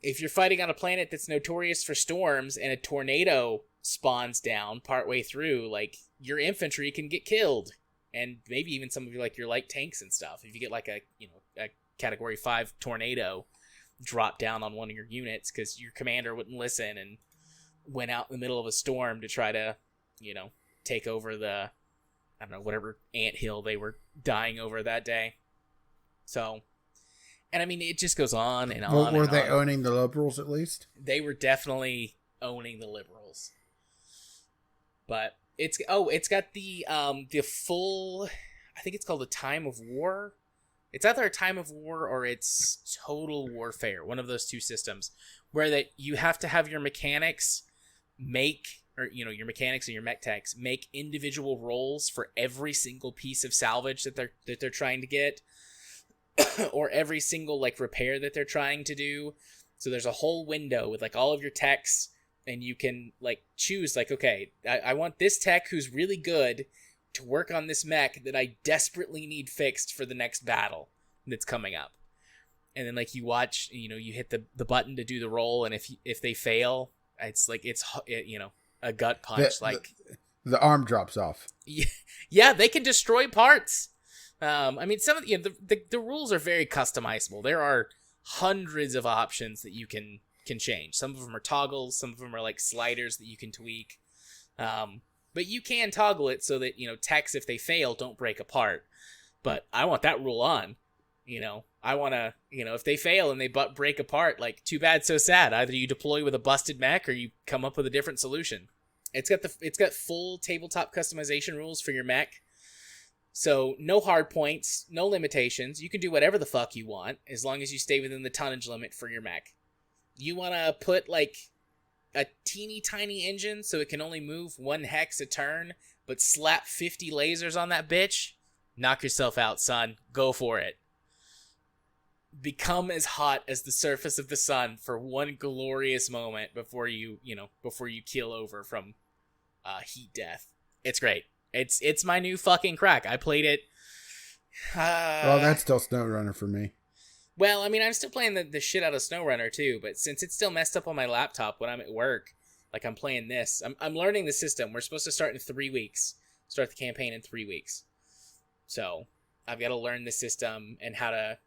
if you're fighting on a planet that's notorious for storms and a tornado spawns down partway through, like, your infantry can get killed, and maybe even some of your light tanks and stuff. If you get like a Category 5 tornado drop down on one of your units because your commander wouldn't listen and went out in the middle of a storm to try to, take over the, I don't know, whatever anthill they were dying over that day. So, and I mean, it just goes on and on. Were they owning the liberals at least? They were definitely owning the liberals. But it's got the full, I think it's called the Time of War. It's either a Time of War or it's Total Warfare, one of those two systems, where that you have to have your mechanics your mechanics and your mech techs make individual rolls for every single piece of salvage that they're trying to get, or every single like repair that they're trying to do. So there's a whole window with like all of your techs, and you can like choose like, okay, I want this tech who's really good to work on this mech that I desperately need fixed for the next battle that's coming up. And then like you watch, you hit the button to do the roll, and if they fail, it's like it's a gut punch. The arm drops off. Yeah, they can destroy parts. I mean, some of the rules are very customizable. There are hundreds of options that you can change. Some of them are toggles. Some of them are like sliders that you can tweak. But you can toggle it so that techs, if they fail, don't break apart. But I want that rule on. I want to, if they fail and they break apart, like, too bad, so sad. Either you deploy with a busted mech or you come up with a different solution. It's got full tabletop customization rules for your mech. So no hard points, no limitations. You can do whatever the fuck you want as long as you stay within the tonnage limit for your mech. You want to put like a teeny tiny engine so it can only move 1 hex a turn, but slap 50 lasers on that bitch? Knock yourself out, son. Go for it. Become as hot as the surface of the sun for one glorious moment before you keel over from heat death. It's great. It's my new fucking crack. I played it. Well, that's still SnowRunner for me. Well, I mean, I'm still playing the shit out of SnowRunner too, but since it's still messed up on my laptop when I'm at work, like I'm playing this. I'm learning the system. We're supposed to start in 3 weeks. Start the campaign in 3 weeks. So I've got to learn the system and how to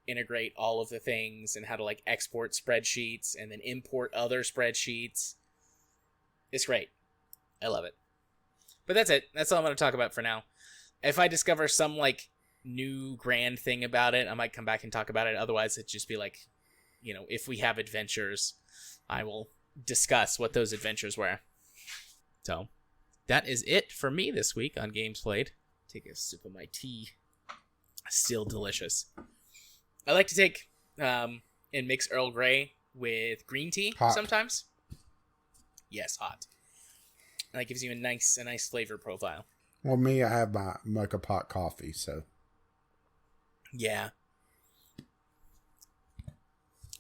integrate all of the things and how to like export spreadsheets and then import other spreadsheets. It's great. I love it. But that's it. That's all I'm going to talk about for now. If I discover some, like, new grand thing about it, I might come back and talk about it. Otherwise, it'd just be like, you know, if we have adventures, I will discuss what those adventures were. So, that is it for me this week on Games Played. Take a sip of my tea. Still delicious. I like to take and mix Earl Grey with green tea hot. Sometimes. Yes, hot. And that gives you a nice flavor profile. Well, me, I have my mocha pot coffee, so. Yeah.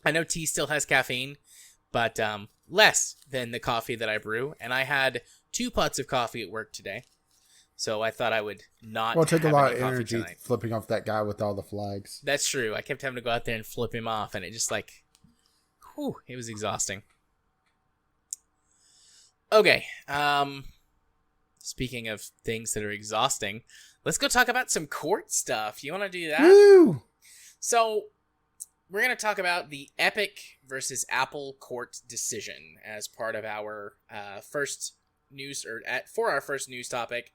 I know tea still has caffeine, but less than the coffee that I brew. And I had 2 pots of coffee at work today. So I thought I would not Well, it took a have lot any of coffee energy tonight. flipping off that guy with all the flags. That's true. I kept having to go out there and flip him off, and it just like, whew, it was exhausting. Okay. Speaking of things that are exhausting, let's go talk about some court stuff. You want to do that? Woo! So, we're going to talk about the Epic versus Apple court decision as part of our first news, for our first news topic.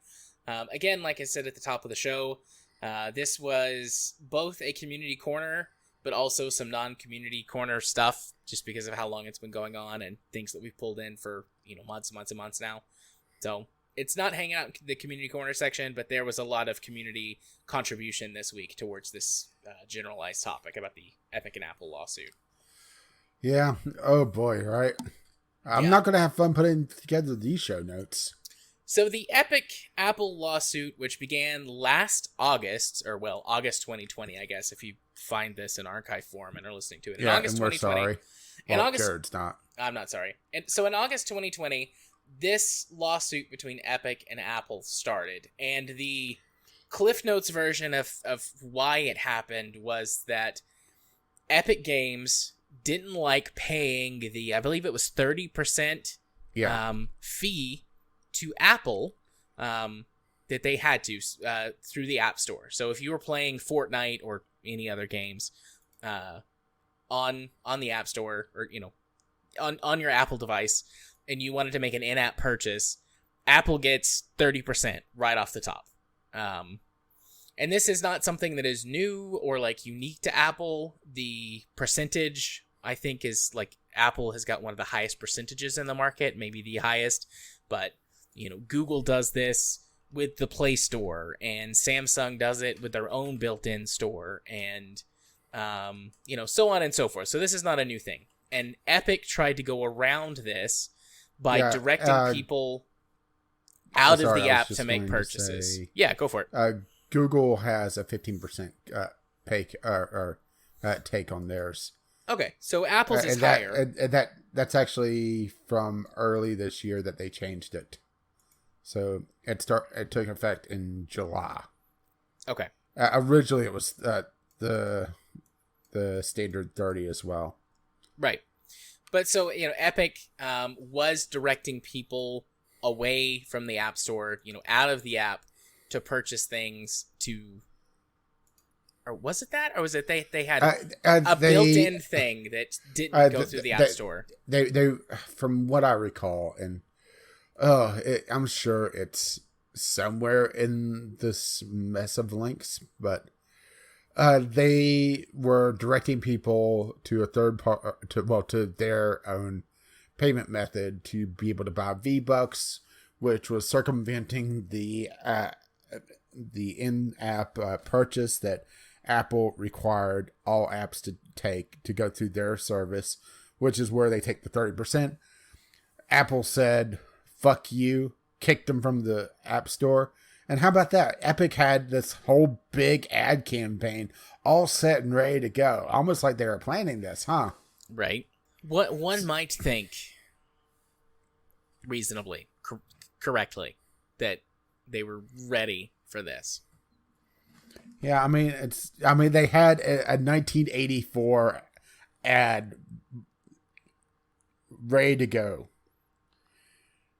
Again, like I said at the top of the show, this was both a community corner, but also some non-community corner stuff, just because of how long it's been going on and things that we've pulled in for, you know, months and months and months now. So it's not hanging out in the community corner section, but there was a lot of community contribution this week towards this generalized topic about the Epic and Apple lawsuit. Yeah. Oh boy, right? I'm not going to have fun putting together these show notes. So the Epic Apple lawsuit, which began last August, August 2020, I guess, if you find this in archive form and are listening to it. In August and we're 2020, sorry. Well, Jared's not. I'm not sorry. And so in August 2020, this lawsuit between Epic and Apple started. And the Cliff Notes version of why it happened was that Epic Games didn't like paying the, I believe it was 30% fee to Apple that they had to through the App Store. So if you were playing Fortnite or any other games on the App Store, or you know, on your Apple device, and you wanted to make an in-app purchase, Apple gets 30% right off the top. And this is not something that is new or like unique to Apple. The percentage, I think, is like Apple has got one of the highest percentages in the market, maybe the highest, but you know, Google does this with the Play Store, and Samsung does it with their own built-in store, and you know, so on and so forth. So this is not a new thing. And Epic tried to go around this by directing people out of the app to make purchases. Yeah, go for it. Google has a 15% take on theirs. Okay, so Apple's is higher. That's actually from early this year that they changed it. So it took effect in July. Okay. Originally, it was the standard 30 as well. Right. But so, you know, Epic was directing people away from the App Store, you know, out of the app to purchase things to... Or was it that? Or was it they had a built-in thing that didn't go through the App Store? They, from what I recall, and I'm sure it's somewhere in this mess of links, but they were directing people to a third part, to their own payment method to be able to buy V-Bucks, which was circumventing the in-app purchase that Apple required all apps to take to go through their service, which is where they take the 30%. Apple said, fuck you, kicked them from the App Store. And how about that? Epic had this whole big ad campaign all set and ready to go. Almost like they were planning this, huh? Right. What one might think, reasonably, correctly, that they were ready for this. Yeah, I mean, they had a 1984 ad ready to go,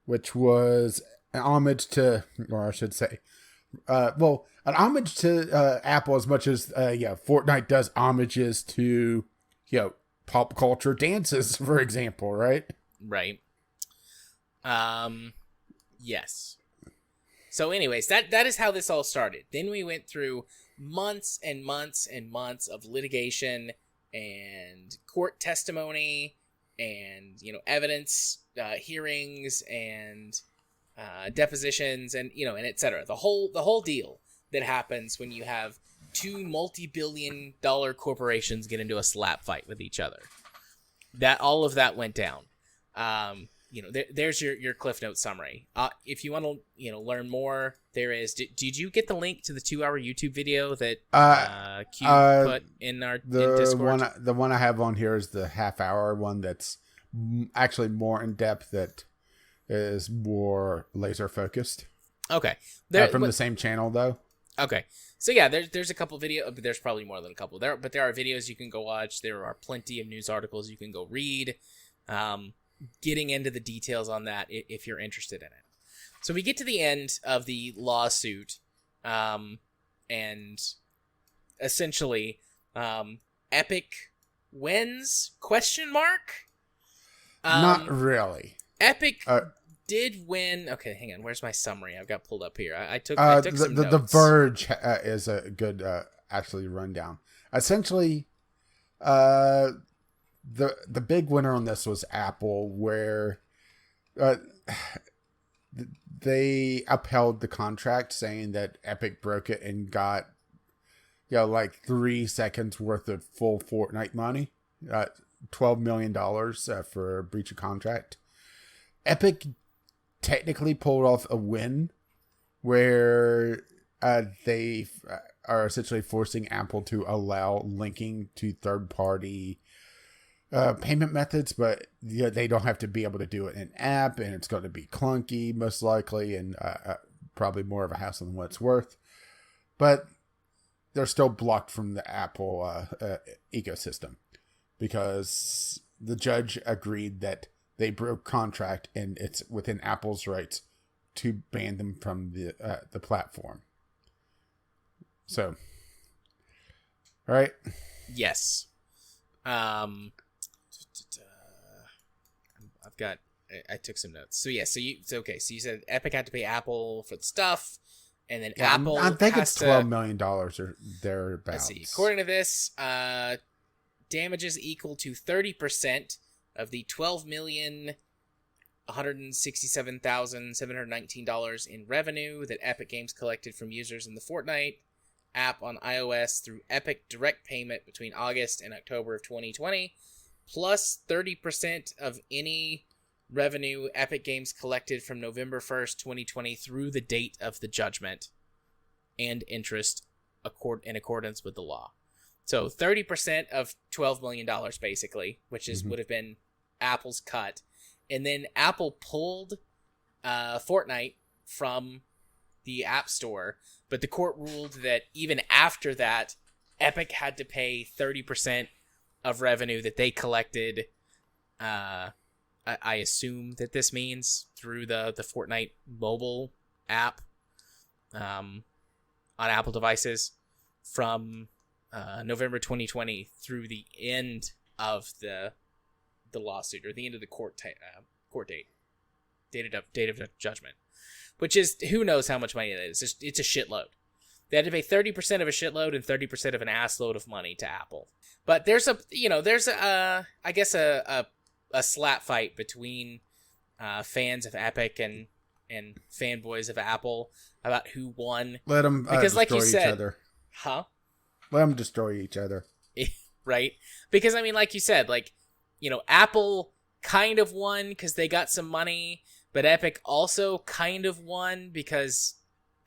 which was an homage to, or I should say, an homage to Apple as much as Fortnite does homages to, pop culture dances, for example, right? Right. Yes. So anyways, that is how this all started. Then we went through months and months and months of litigation and court testimony and, evidence, hearings and depositions and, and et cetera. The whole deal that happens when you have two multi-billion-dollar corporations get into a slap fight with each other. All of that went down. There's your Cliff Note summary. If you want to, learn more, there is. Did you get the link to the 2-hour YouTube video that Q put in our in Discord? The one I have on here is the half-hour one that's actually more in depth. That is more laser focused. Okay, from the same channel though. Okay, so yeah, there's a couple videos. There's probably more than a couple there, but there are videos you can go watch. There are plenty of news articles you can go read. Getting into the details on that if you're interested in it. So we get to the end of the lawsuit, and essentially, Epic wins? ? Not really. Epic did win. Okay, hang on. Where's my summary? I've got pulled up here. I took some notes. The Verge is a good actually rundown. Essentially, the big winner on this was Apple, where they upheld the contract, saying that Epic broke it and got like 3 seconds worth of full Fortnite money, $12 million for a breach of contract. Epic technically pulled off a win where they are essentially forcing Apple to allow linking to third-party payment methods, but they don't have to be able to do it in app, and it's going to be clunky most likely, and probably more of a hassle than what it's worth. But they're still blocked from the Apple ecosystem because the judge agreed that they broke contract, and it's within Apple's rights to ban them from the platform. So, all right. Yes. I've got. I took some notes. So yeah. So you said Epic had to pay Apple for the stuff, and then Apple. I think it's $12 million or thereabouts. Let's see. According to this, damages equal to 30% of the $12,167,719 in revenue that Epic Games collected from users in the Fortnite app on iOS through Epic Direct Payment between August and October of 2020, plus 30% of any revenue Epic Games collected from November 1st, 2020 through the date of the judgment, and interest in accordance with the law. So 30% of $12 million, basically, which is would have been Apple's cut. And then Apple pulled Fortnite from the App Store, but the court ruled that even after that, Epic had to pay 30% of revenue that they collected. I assume that this means through the Fortnite mobile app on Apple devices from November 2020 through the end of the lawsuit, or the end of the court date of judgment, which is, who knows how much money it is. It's a shitload. They had to pay 30% of a shitload and 30% of an assload of money to Apple. But there's a slap fight between fans of Epic and fanboys of Apple about who won. Let them because, like you said, each other. Huh? Let them destroy each other. Right? Because, I mean, like you said, Apple kind of won because they got some money, but Epic also kind of won because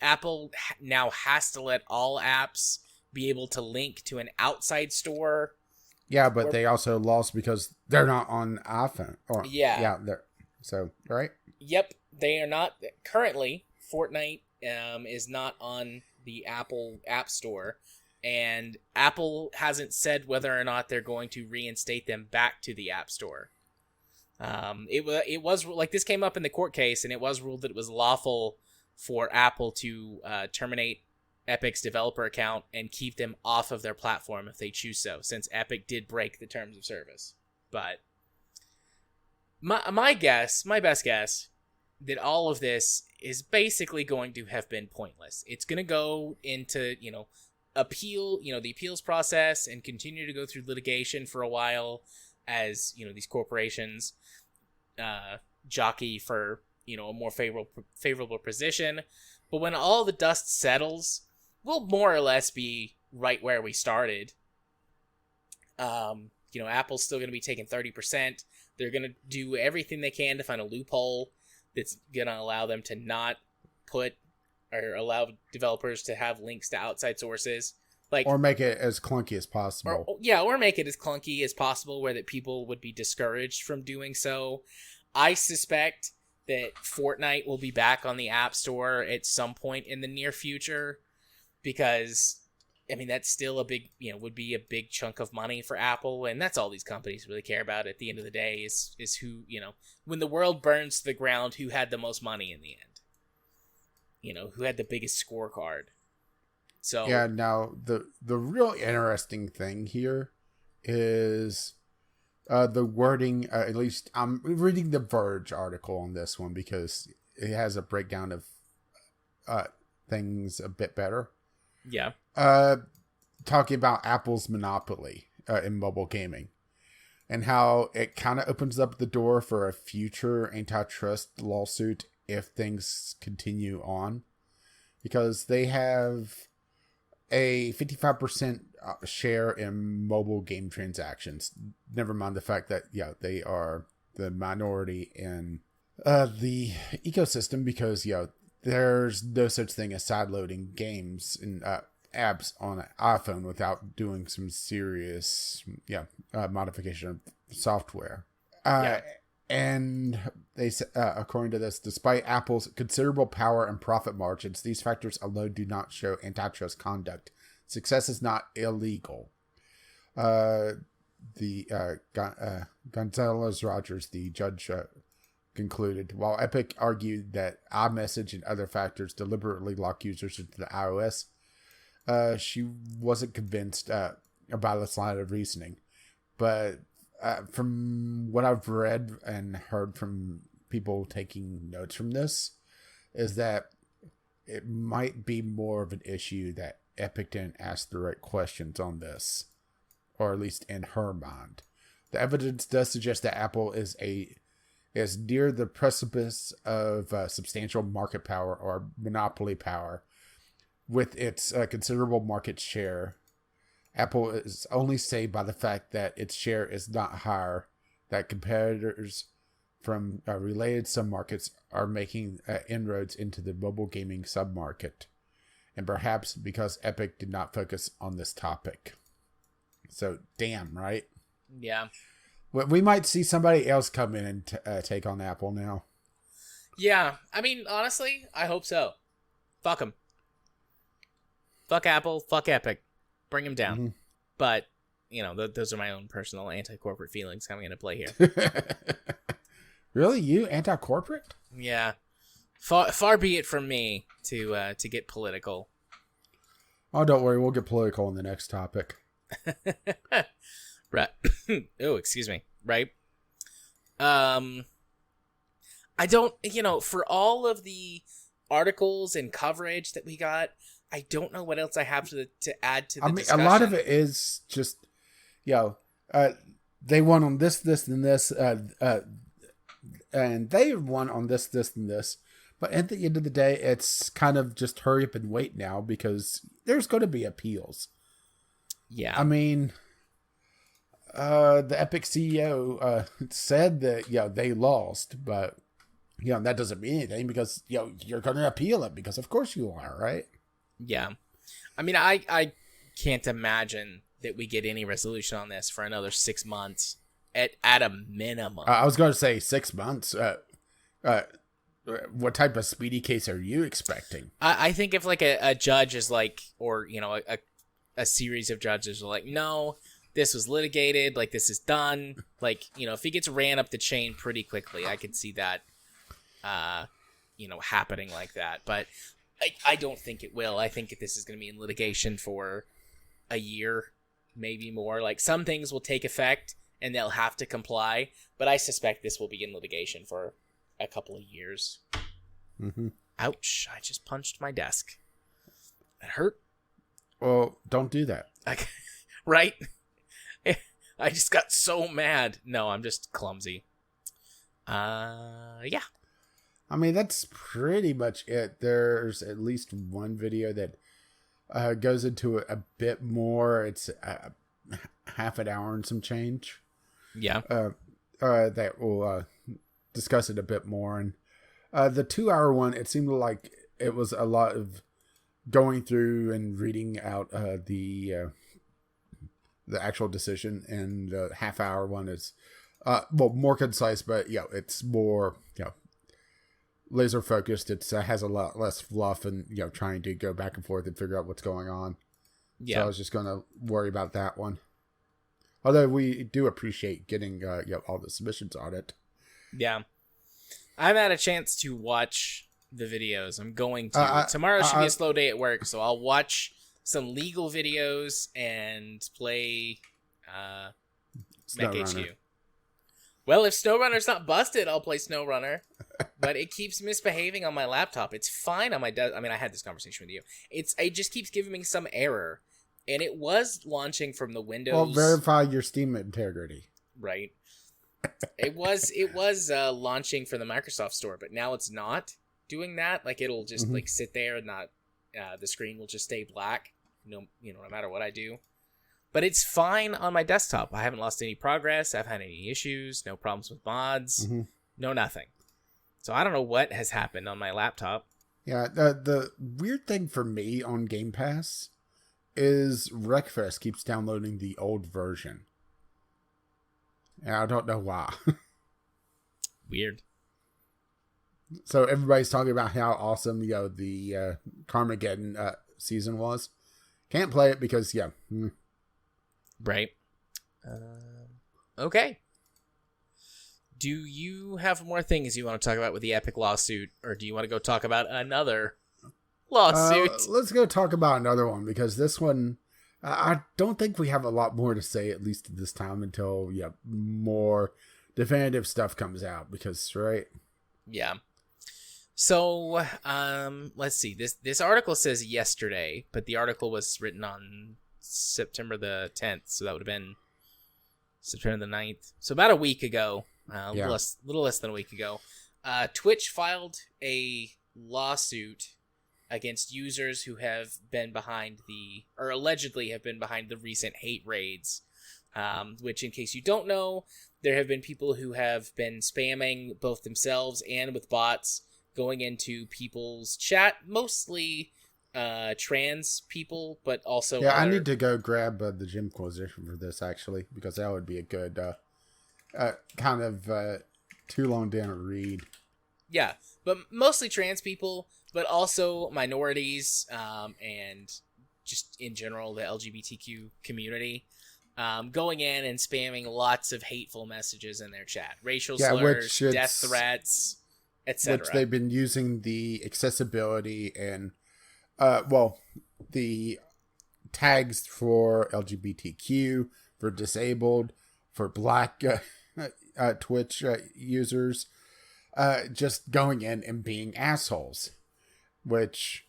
Apple now has to let all apps be able to link to an outside store. Yeah, but they also lost because they're not on iPhone. So, right? Yep, they are not. Currently, Fortnite is not on the Apple App Store, and Apple hasn't said whether or not they're going to reinstate them back to the App Store. It was like, this came up in the court case, and it was ruled that it was lawful for Apple to terminate Epic's developer account and keep them off of their platform if they choose so, since Epic did break the terms of service. But my best guess that all of this is basically going to have been pointless. It's going to go into, appeal, the appeals process and continue to go through litigation for a while as, these corporations jockey for, a more favorable position. But when all the dust settles, we'll more or less be right where we started. Apple's still going to be taking 30%. They're going to do everything they can to find a loophole that's going to allow them to not put or allow developers to have links to outside sources. Or make it as clunky as possible. Or make it as clunky as possible where that people would be discouraged from doing so. I suspect that Fortnite will be back on the App Store at some point in the near future because, that's still a big, would be a big chunk of money for Apple, and that's all these companies really care about at the end of the day is who, when the world burns to the ground, who had the most money in the end. Who had the biggest scorecard. So yeah, now the real interesting thing here is the wording. At least I'm reading the Verge article on this one because it has a breakdown of things a bit better. Yeah. Talking about Apple's monopoly in mobile gaming and how it kind of opens up the door for a future antitrust lawsuit if things continue on, because they have a 55% share in mobile game transactions. Never mind the fact that, they are the minority in the ecosystem because, there's no such thing as sideloading games and apps on an iPhone without doing some serious, modification of software. And they said, according to this, despite Apple's considerable power and profit margins, these factors alone do not show antitrust conduct. Success is not illegal. Gonzalez Rogers, the judge, concluded, while Epic argued that iMessage and other factors deliberately lock users into the iOS, she wasn't convinced by this line of reasoning. But from what I've read and heard from people taking notes from this, is that it might be more of an issue that Epic didn't ask the right questions on this, or at least in her mind. The evidence does suggest that Apple is near the precipice of substantial market power or monopoly power. With its considerable market share, Apple is only saved by the fact that its share is not higher, that competitors from related submarkets are making inroads into the mobile gaming submarket, and perhaps because Epic did not focus on this topic. So, damn, right? Yeah. We might see somebody else come in and take on Apple now. Yeah, honestly, I hope so. Fuck them. Fuck Apple, fuck Epic. Bring them down. Mm-hmm. But, those are my own personal anti-corporate feelings coming into play here. Really? You anti-corporate? Yeah. Far be it from me to get political. Oh, don't worry. We'll get political on the next topic. Right. Oh, excuse me. Right. I don't, for all of the articles and coverage that we got, I don't know what else I have to add to the discussion. A lot of it is just, they won on this, and this, and they won on this, and this. But at the end of the day, it's kind of just hurry up and wait now because there's going to be appeals. Yeah. The Epic CEO said that, they lost, but, that doesn't mean anything because, you're going to appeal it because of course you are, right? Yeah. I can't imagine that we get any resolution on this for another 6 months at a minimum. I was going to say 6 months. What type of speedy case are you expecting? I think if a judge is or, a series of judges are no, this was litigated, this is done. If he gets ran up the chain pretty quickly, I could see that, happening like that. But I don't think it will. I think this is going to be in litigation for a year, maybe more. Some things will take effect and they'll have to comply, but I suspect this will be in litigation for a couple of years. Mm-hmm. Ouch, I just punched my desk. It hurt. Well, don't do that. Right? I just got so mad. No, I'm just clumsy. Yeah. I mean, that's pretty much it. There's at least one video that goes into it a bit more. It's half an hour and some change. Yeah. That will discuss it a bit more. And the 2 hour one, it seemed like it was a lot of going through and reading out the actual decision. And the half-hour one is more concise, but it's more laser focused. It has a lot less fluff and trying to go back and forth and figure out what's going on. Yeah. So I was just going to worry about that one. Although we do appreciate getting all the submissions on it. Yeah. I've had a chance to watch the videos. I'm going to. Tomorrow should be a slow day at work, so I'll watch some legal videos and play Mech HQ. Well, if SnowRunner's not busted, I'll play SnowRunner. But it keeps misbehaving on my laptop. It's fine on my I mean, I had this conversation with you. It just keeps giving me some error. And it was launching from the Windows. Well, verify your Steam integrity. Right. It was launching from the Microsoft Store, but now it's not doing that. Like, it'll just like sit there and not the screen will just stay black. No matter what I do. But it's fine on my desktop. I haven't lost any progress. I haven't had any issues. No problems with mods. No nothing. So I don't know what has happened on my laptop. Yeah, the weird thing for me on Game Pass is Wreckfest keeps downloading the old version. And I don't know why. Weird. So everybody's talking about how awesome the Carmageddon season was. Can't play it because Right. Okay. Do you have more things you want to talk about with the Epic lawsuit, or do you want to go talk about another lawsuit? Let's go talk about another one, because this one, I don't think we have a lot more to say, at least at this time, until more definitive stuff comes out. Because Yeah. So let's see. This article says yesterday, but the article was written on September the 10th, so that would have been September the 9th. So about a week ago, a little less than a week ago, Twitch filed a lawsuit against users who have been behind or allegedly have been behind the recent hate raids, which, in case you don't know, there have been people who have been spamming both themselves and with bots going into people's chat, mostly trans people, but also I need to go grab the gym position for this, actually, because that would be a good kind of too long down a read. Yeah, but mostly trans people, but also minorities, and just in general the LGBTQ community, going in and spamming lots of hateful messages in their chat, racial slurs, death threats, etc. Which they've been using the accessibility and the tags for LGBTQ, for disabled, for black Twitch users, just going in and being assholes, which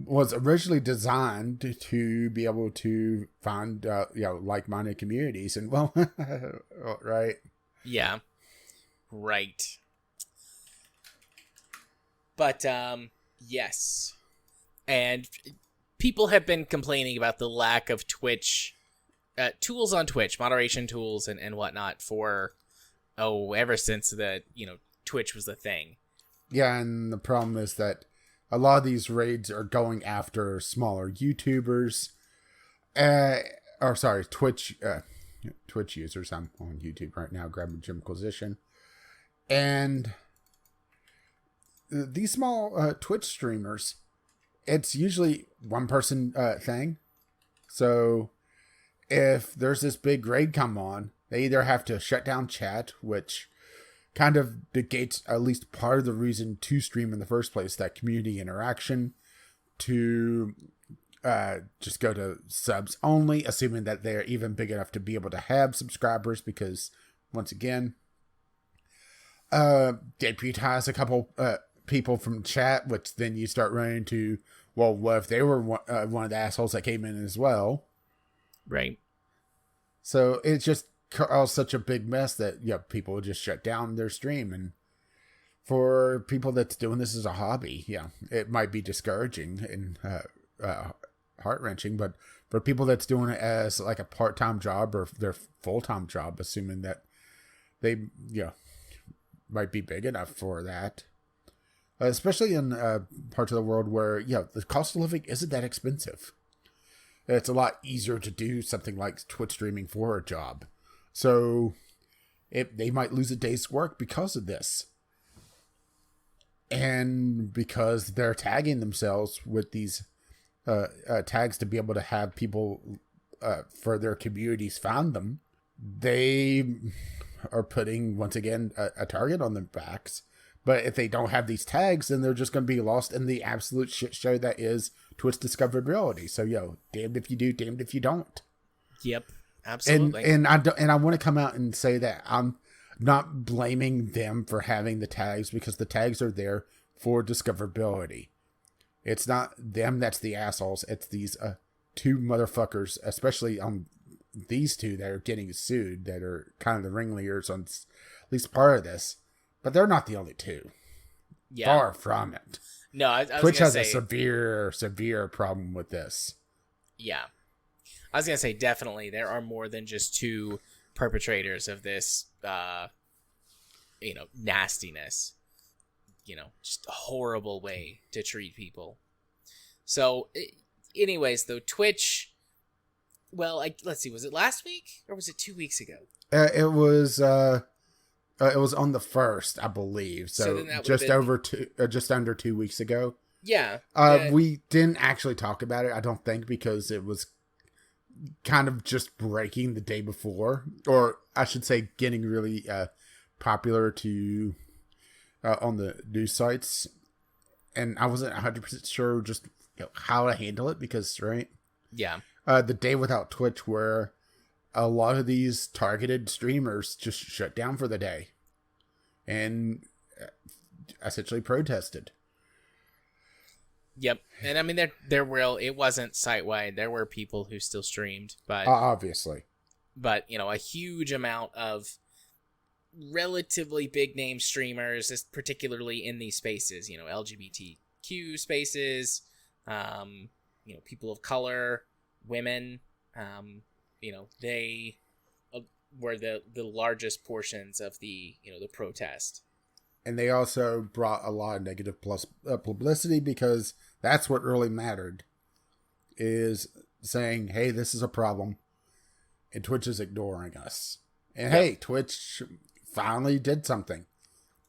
was originally designed to be able to find like-minded communities, and right. Yeah, right. But yes. And people have been complaining about the lack of Twitch tools on Twitch, moderation tools and whatnot ever since Twitch was the thing. Yeah, and the problem is that a lot of these raids are going after smaller YouTubers, Twitch users. I'm on YouTube right now, grabbing Gym Acquisition, and these small Twitch streamers, it's usually one person thing. So if there's this big raid come on, they either have to shut down chat, which kind of negates at least part of the reason to stream in the first place, that community interaction, to just go to subs only, assuming that they're even big enough to be able to have subscribers, because once again, deputize a couple people from chat, which then you start running into, well, what if they were one of the assholes that came in as well? Right. So it just caused such a big mess that people would just shut down their stream. And for people that's doing this as a hobby, it might be discouraging and heart-wrenching, but for people that's doing it as like a part-time job or their full-time job, assuming that they might be big enough for that, especially in parts of the world where the cost of living isn't that expensive. It's a lot easier to do something like Twitch streaming for a job, so they might lose a day's work because of this, and because they're tagging themselves with these tags to be able to have people for their communities find them. They are putting, once again, a target on their backs. But if they don't have these tags, then they're just going to be lost in the absolute shit show that is Twitch discoverability. So, damned if you do, damned if you don't. Yep, absolutely. And I want to come out and say that I'm not blaming them for having the tags, because the tags are there for discoverability. It's not them that's the assholes. It's these two motherfuckers, especially on these two that are getting sued, that are kind of the ringleaders on at least part of this. But they're not the only two. Yeah. Far from it. No, I was Twitch has say, a severe problem with this. Yeah. I was going to say, definitely, there are more than just two perpetrators of this, nastiness. Just a horrible way to treat people. So, anyways, though, Twitch, well, let's see, was it last week or was it 2 weeks ago? It was on the 1st, I believe. So just under 2 weeks ago. Yeah. We didn't actually talk about it, I don't think, because it was kind of just breaking the day before, or I should say getting really popular to on the news sites, and I wasn't 100% sure just how to handle it, because the day without Twitch, where a lot of these targeted streamers just shut down for the day and essentially protested. Yep. And I mean, it wasn't site-wide. There were people who still streamed, but obviously, but a huge amount of relatively big name streamers, particularly in these spaces, LGBTQ spaces, people of color, women, they were the largest portions of the protest. And they also brought a lot of negative publicity, because that's what really mattered, is saying, hey, this is a problem, and Twitch is ignoring us. And hey, Twitch finally did something,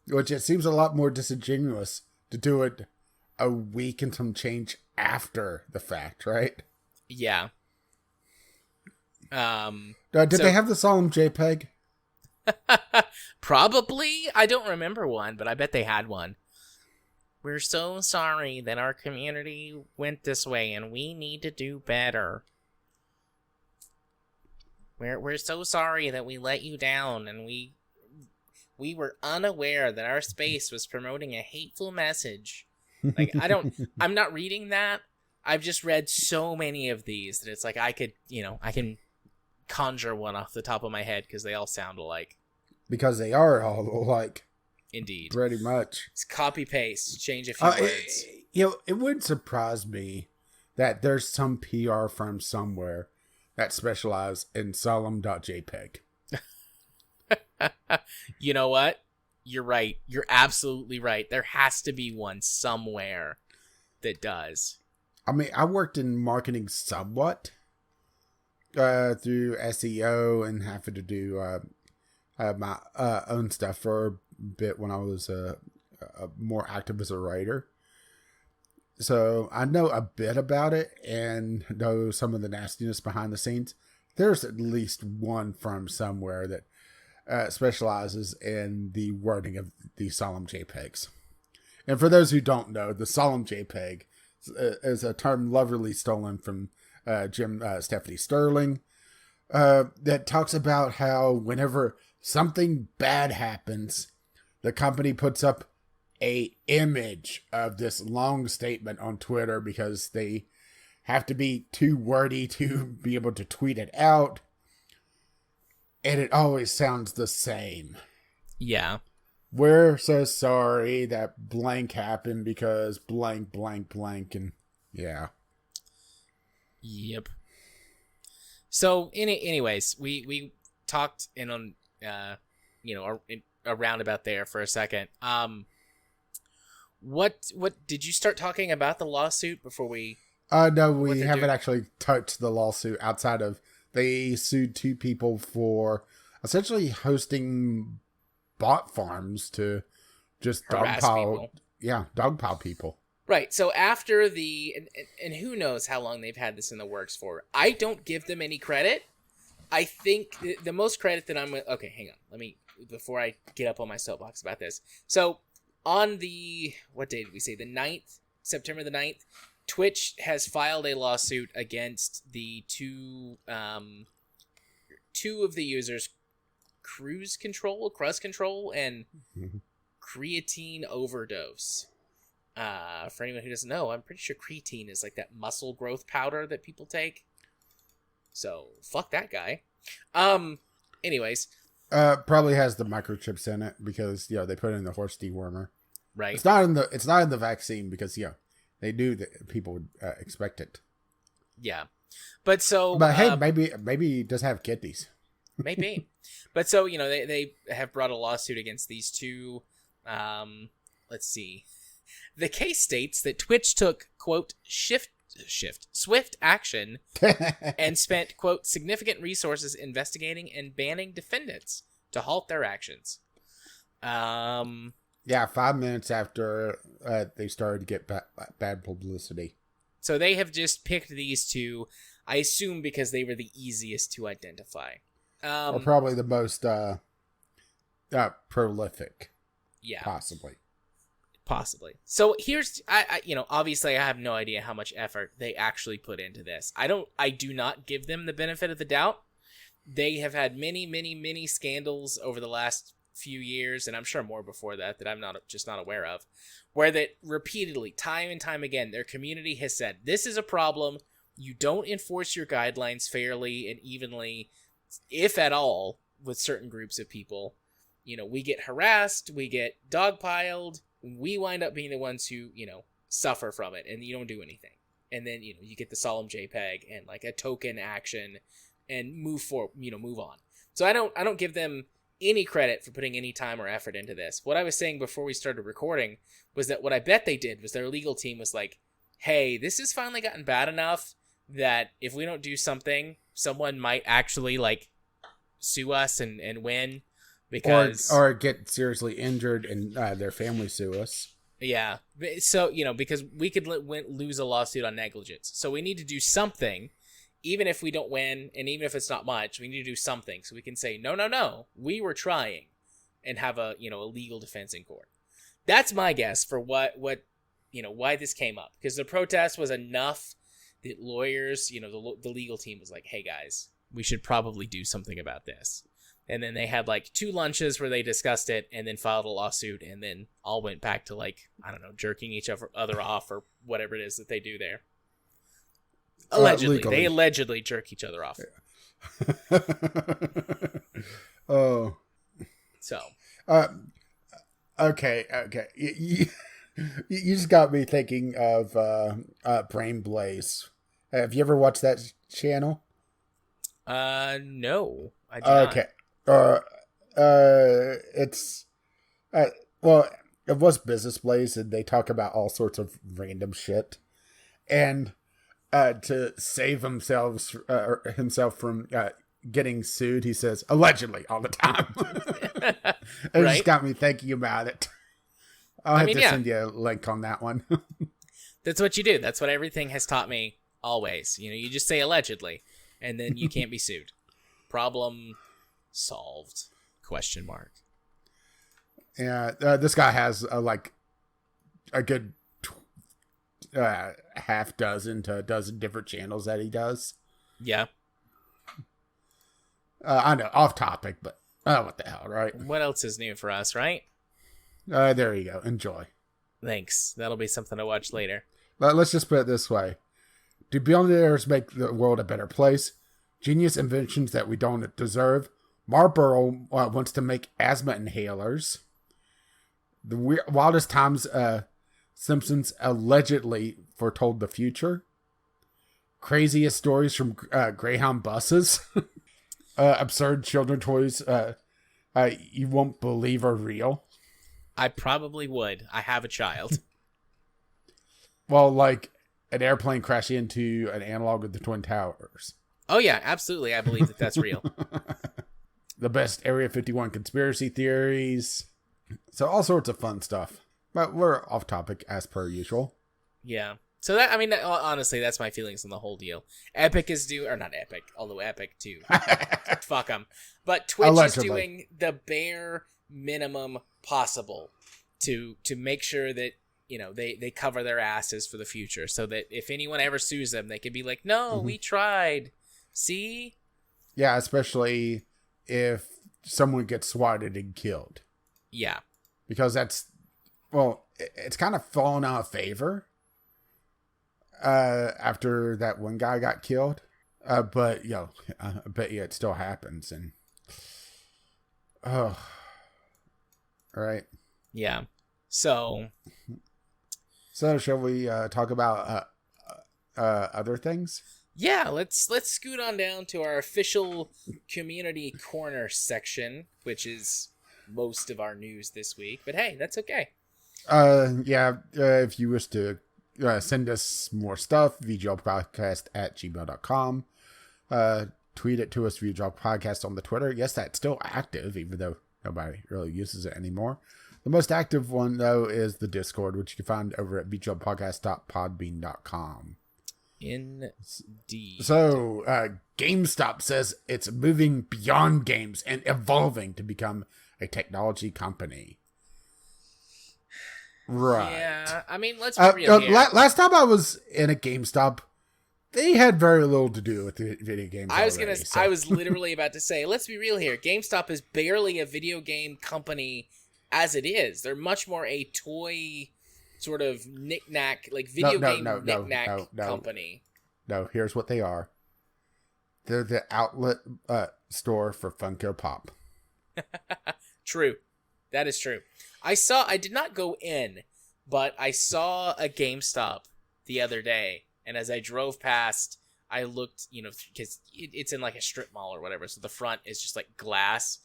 which it seems a lot more disingenuous to do it a week and some change after the fact, right? Yeah. Did they have the solemn JPEG? Probably. I don't remember one, but I bet they had one. We're so sorry that our community went this way, and we need to do better. We're so sorry that we let you down, and we were unaware that our space was promoting a hateful message. Like, I'm not reading that. I've just read so many of these that it's like I can conjure one off the top of my head, because they all sound alike. Because they are all alike. Indeed. Pretty much. It's copy-paste, change a few words. It wouldn't surprise me that there's some PR firm somewhere that specialize in solemn.jpg. You know what? You're right. You're absolutely right. There has to be one somewhere that does. I mean, I worked in marketing somewhat through SEO and having to do my own stuff for a bit when I was more active as a writer. So I know a bit about it and know some of the nastiness behind the scenes. There's at least one firm somewhere that specializes in the wording of the solemn JPEGs. And for those who don't know, the solemn JPEG is a term lovingly stolen from Stephanie Sterling that talks about how whenever something bad happens, the company puts up a image of this long statement on Twitter because they have to be too wordy to be able to tweet it out. And it always sounds the same. Yeah. We're so sorry that blank happened because blank, blank, blank. And yeah. Yep. So, anyways, we talked on, around about there for a second. What did you start talking about the lawsuit before we? No, we haven't actually touched the lawsuit outside of they sued 2 people for essentially hosting bot farms to just dogpile people. Right. So after and who knows how long they've had this in the works for. I don't give them any credit. I think the most credit that okay, hang on. Let me, before I get up on my soapbox about this. So on what day did we say? The 9th, September the 9th, Twitch has filed a lawsuit against the two of the users, Cruz Control, and creatine overdose. For anyone who doesn't know, I'm pretty sure creatine is like that muscle growth powder that people take. So fuck that guy. Anyways, probably has the microchips in it because they put it in the horse dewormer. Right. It's not in the vaccine because they knew that people would expect it. Yeah, but hey, maybe it does have kidneys. Maybe, but so they have brought a lawsuit against these two. Let's see. The case states that Twitch took, quote, swift action and spent, quote, significant resources investigating and banning defendants to halt their actions. Yeah, 5 minutes after they started to get bad publicity. So they have just picked these two, I assume because they were the easiest to identify. Or probably the most prolific. Yeah. Possibly. So here's, obviously I have no idea how much effort they actually put into this. I do not give them the benefit of the doubt. They have had many, many, many scandals over the last few years, and I'm sure more before that I'm not aware of, where that repeatedly, time and time again, their community has said, this is a problem. You don't enforce your guidelines fairly and evenly, if at all, with certain groups of people. We get harassed, we get dogpiled, we wind up being the ones who, suffer from it, and you don't do anything. And then, you get the solemn JPEG and like a token action and move on. So I don't give them any credit for putting any time or effort into this. What I was saying before we started recording was that what I bet they did was their legal team was like, hey, this has finally gotten bad enough that if we don't do something, someone might actually like sue us and win. Because or get seriously injured and their family sue us. Yeah. So, because we could lose a lawsuit on negligence. So we need to do something, even if we don't win, and even if it's not much, we need to do something so we can say, no, we were trying, and have a legal defense in court. That's my guess for why this came up. Because the protest was enough that lawyers, the legal team was like, hey guys, we should probably do something about this. And then they had like 2 lunches where they discussed it and then filed a lawsuit and then all went back to like, I don't know, jerking each other off or whatever it is that they do there. Allegedly. They allegedly jerk each other off. Yeah. Oh. So. Okay. You just got me thinking of Brain Blaze. Have you ever watched that channel? No. I do okay. It's well, it was Business Blaze, and they talk about all sorts of random shit, and to save himself from getting sued, he says allegedly all the time. It just got me thinking about it. I'll have to send you a link on that one. That's what you do. That's what everything has taught me always. You just say allegedly, and then you can't be sued. Problem solved? ? Yeah, this guy has a good half dozen to a dozen different channels that he does. Yeah. I know, off topic, but what the hell, right? What else is new for us, right? There you go. Enjoy. Thanks. That'll be something to watch later. Let's just put it this way. Do billionaires make the world a better place? Genius inventions that we don't deserve? Marlboro wants to make asthma inhalers. The wildest times Simpsons allegedly foretold the future. Craziest stories from Greyhound buses. Absurd children toys you won't believe are real. I probably would. I have a child. Well, like an airplane crashing into an analog of the Twin Towers. Oh, yeah, absolutely. I believe that that's real. The best Area 51 conspiracy theories. So all sorts of fun stuff. But we're off topic as per usual. Yeah. So that, I mean, honestly, that's my feelings on the whole deal. Epic is or not Epic, although Epic too. Fuck them. But Twitch Allegedly. is doing the bare minimum possible to make sure that, you know, they cover their asses for the future, so that if anyone ever sues them, they can be like, no, we tried. See? Yeah, especially if someone gets swatted and killed. Yeah. Because it's kind of fallen out of favor after that one guy got killed. But, I bet you it still happens. And, all right. Yeah. So shall we talk about other things? Yeah, let's scoot on down to our official community corner section, which is most of our news this week. But hey, that's okay. If you wish to send us more stuff, vglpodcast@gmail.com. Tweet it to us, vglpodcast on the Twitter. Yes, that's still active, even though nobody really uses it anymore. The most active one, though, is the Discord, which you can find over at vglpodcast.podbean.com. Indeed. So, GameStop says it's moving beyond games and evolving to become a technology company. Right. Yeah, I mean, let's be real here. Last time I was in a GameStop, they had very little to do with the video games. I was literally about to say, let's be real here. GameStop is barely a video game company as it is. They're much more a toy sort of knick-knack, like video game knick-knack company. No, here's what they are. They're the outlet store for Funko Pop. True. That is true. I did not go in, but I saw a GameStop the other day, and as I drove past, I looked, because it's in like a strip mall or whatever, so the front is just like glass,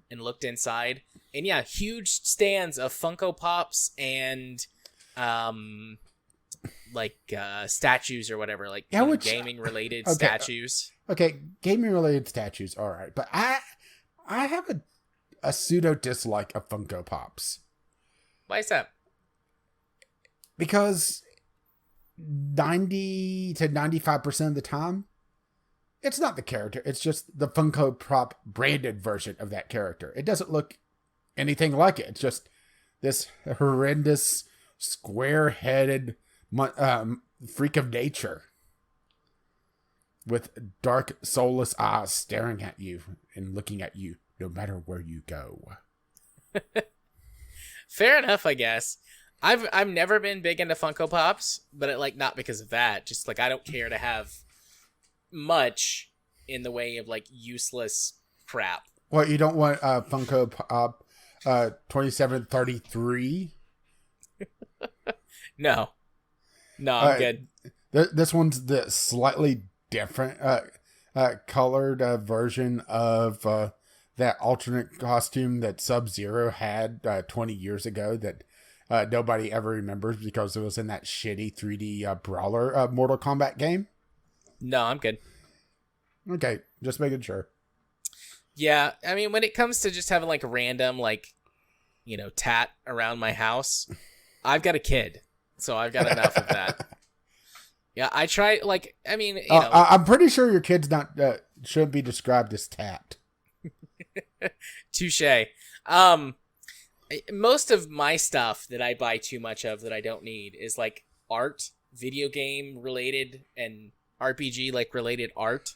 and looked inside, and yeah, huge stands of Funko Pops and statues or whatever, like gaming related statues. Okay, gaming related statues, all right, but I have a pseudo dislike of Funko Pops. Why is that? Because 90 to 95% of the time, it's not the character. It's just the Funko Pop branded version of that character. It doesn't look anything like it. It's just this horrendous, square-headed freak of nature with dark, soulless eyes staring at you and looking at you no matter where you go. Fair enough, I guess. I've never been big into Funko Pops, but not because of that. Just I don't care to have much in the way of useless crap. What, you don't want Funko Pop 2733? No, I'm good. This one's the slightly different colored version of that alternate costume that Sub-Zero had 20 years ago that nobody ever remembers because it was in that shitty 3D brawler Mortal Kombat game. No, I'm good. Okay, just making sure. Yeah, I mean, when it comes to just having random tat around my house, I've got a kid, so I've got enough of that. Yeah, I try, I'm pretty sure your kid's not shouldn't be described as tat. Touche. Most of my stuff that I buy too much of that I don't need is art, video game related, and RPG related art.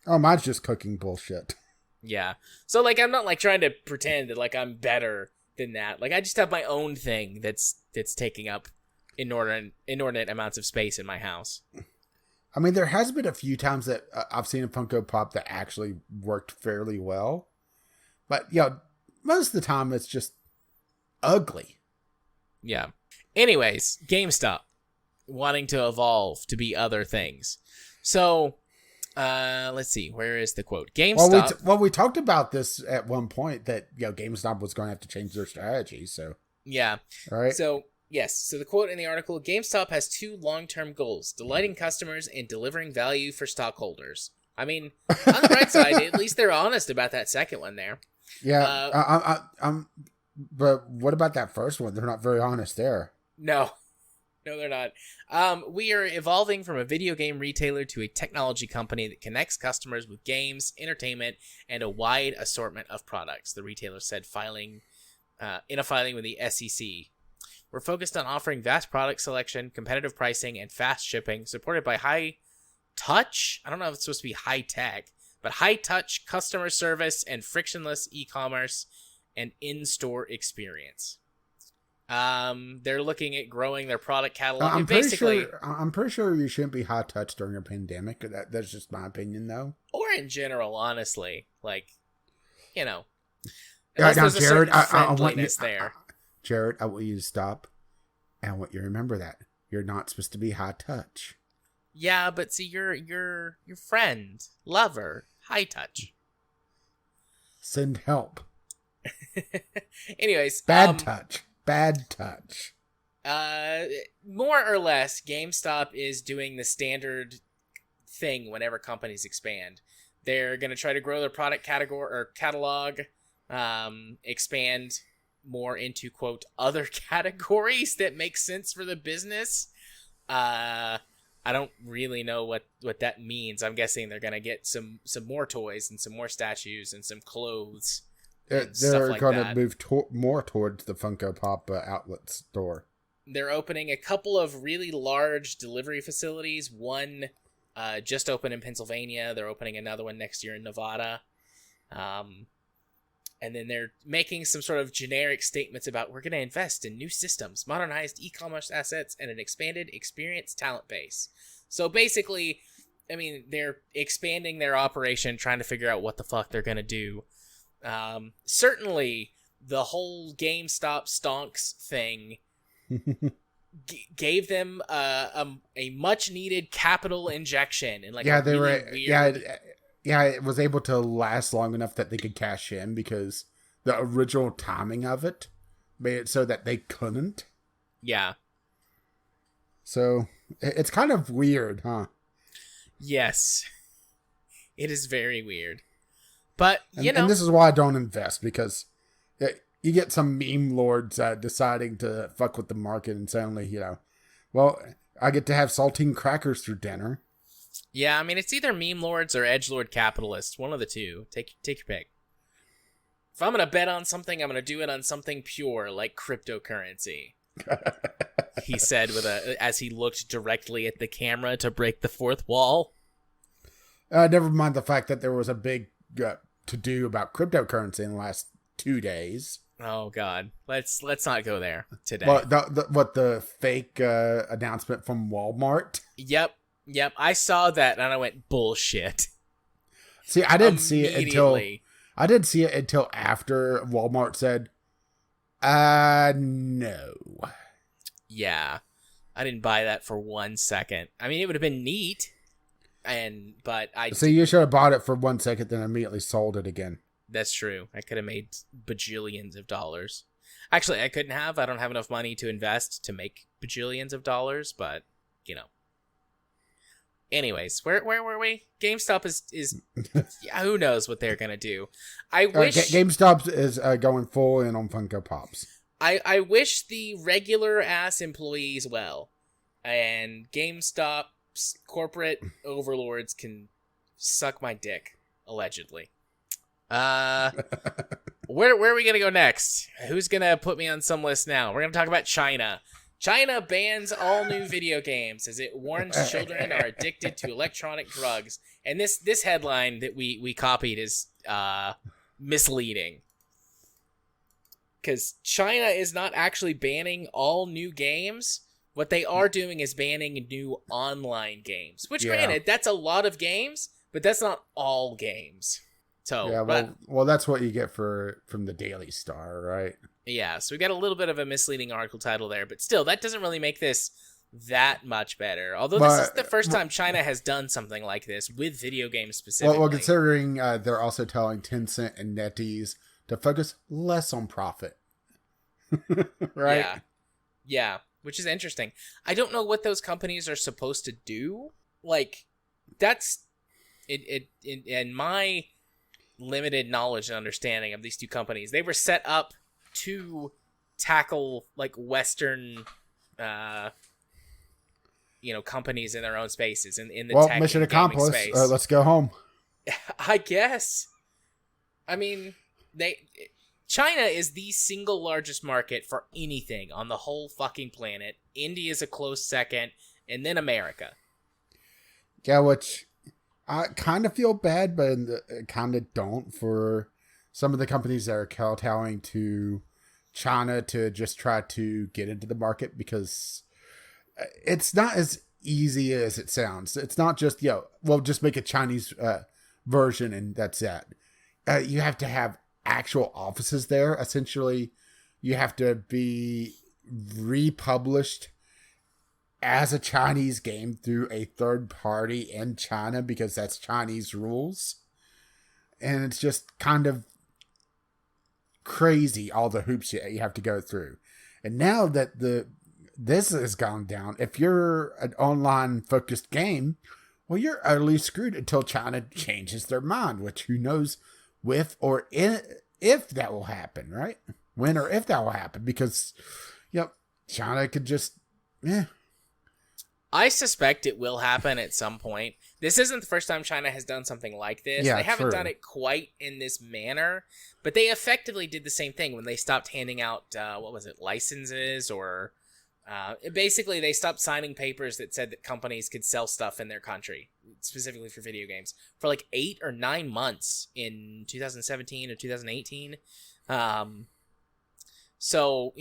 Oh, mine's just cooking bullshit. Yeah. So I'm not trying to pretend that I'm better than that. Like, I just have my own thing that's taking up inordinate amounts of space in my house. I mean, there has been a few times that I've seen a Funko Pop that actually worked fairly well. But, most of the time it's just ugly. Yeah. Anyways, GameStop wanting to evolve to be other things. So, let's see. Where is the quote? GameStop. Well, we talked about this at one point that, GameStop was going to have to change their strategy. So, yeah. All right. So, yes. So the quote in the article, GameStop has 2 long-term goals, delighting customers and delivering value for stockholders. I mean, on the bright side, at least they're honest about that second one there. Yeah. But what about that first one? They're not very honest there. No, they're not. We are evolving from a video game retailer to a technology company that connects customers with games, entertainment, and a wide assortment of products, the retailer said, in a filing with the SEC. We're focused on offering vast product selection, competitive pricing, and fast shipping, supported by high touch. I don't know if it's supposed to be high tech, but high touch customer service and frictionless e-commerce and in-store experience. They're looking at growing their product catalog. I'm pretty sure you shouldn't be high touch during a pandemic. That's just my opinion, though. Or in general, honestly, like, Now, Jared, I want you. Jared, I want you to stop. And I want you to remember that you're not supposed to be high touch. Yeah, but see, you're your friend, lover, high touch. Send help. Anyways, bad touch. More or less, GameStop is doing the standard thing whenever companies expand. They're going to try to grow their product category or catalog, expand more into, quote, other categories that make sense for the business. I don't really know what that means. I'm guessing they're going to get some more toys and some more statues and some clothes. They're going to move more towards the Funko Pop outlet store. They're opening a couple of really large delivery facilities. One just opened in Pennsylvania. They're opening another one next year in Nevada. And then they're making some sort of generic statements about we're going to invest in new systems, modernized e-commerce assets, and an expanded experienced talent base. So basically, I mean, they're expanding their operation, trying to figure out what the fuck they're going to do. Certainly, the whole GameStop stonks thing gave them a much-needed capital injection. And it was able to last long enough that they could cash in because the original timing of it made it so that they couldn't. Yeah. So, it's kind of weird, huh? Yes. It is very weird. But, and this is why I don't invest, because you get some meme lords deciding to fuck with the market and suddenly, well, I get to have saltine crackers for dinner. Yeah, I mean, it's either meme lords or edgelord capitalists. One of the two. Take your pick. If I'm going to bet on something, I'm going to do it on something pure, like cryptocurrency. He said as he looked directly at the camera to break the fourth wall. Never mind the fact that there was a big to-do about cryptocurrency in the last 2 days. Oh, God. Let's not go there today. Well, the fake announcement from Walmart? Yep. I saw that and I went, bullshit. See, I didn't see it until after Walmart said, no. Yeah. I didn't buy that for 1 second. I mean, it would have been neat. So you should have bought it for 1 second, then immediately sold it again. That's true. I could have made bajillions of dollars. Actually, I couldn't have. I don't have enough money to invest to make bajillions of dollars, but, Anyways, where were we? GameStop is yeah, who knows what they're going to do. I wish... GameStop is going full in on Funko Pops. I wish the regular-ass employees well. And GameStop's corporate overlords can suck my dick, allegedly. Where are we going to go next? Who's going to put me on some list now? We're going to talk about China. China bans all new video games as it warns children are addicted to electronic drugs. And this headline that we copied is misleading. because China is not actually banning all new games. What they are doing is banning new online games, which, granted, that's a lot of games, but that's not all games. So, yeah, well, that's what you get from the Daily Star, right? Yeah, so we got a little bit of a misleading article title there, but still, that doesn't really make this that much better. Although this is the first time China has done something like this with video games specifically. Well, considering they're also telling Tencent and NetEase to focus less on profit. Right? Yeah, which is interesting. I don't know what those companies are supposed to do. Like, that's in my limited knowledge and understanding of these two companies, they were set up to tackle like Western companies in their own spaces in the tech mission and gaming accomplished. space. Let's go home. I guess. I mean, China is the single largest market for anything on the whole fucking planet. India is a close second, and then America. Yeah, which I kind of feel bad, but kind of don't for some of the companies that are kowtowing to China to just try to get into the market, because it's not as easy as it sounds. It's not just, just make a Chinese version and that's it. You have to have actual offices there. Essentially, you have to be republished as a Chinese game through a third party in China, because that's Chinese rules. And it's just kind of crazy, all the hoops you have to go through. And now that this has gone down, if you're an online focused game, well, you're utterly screwed until China changes their mind, which who knows if that will happen, right? When or if that will happen, because China could just I suspect it will happen at some point. This isn't the first time China has done something like this. Yeah, they haven't true. done it quite in this manner, but they effectively did the same thing when they stopped handing out, licenses, or basically they stopped signing papers that said that companies could sell stuff in their country, specifically for video games, for like 8 or 9 months in 2017 or 2018. So,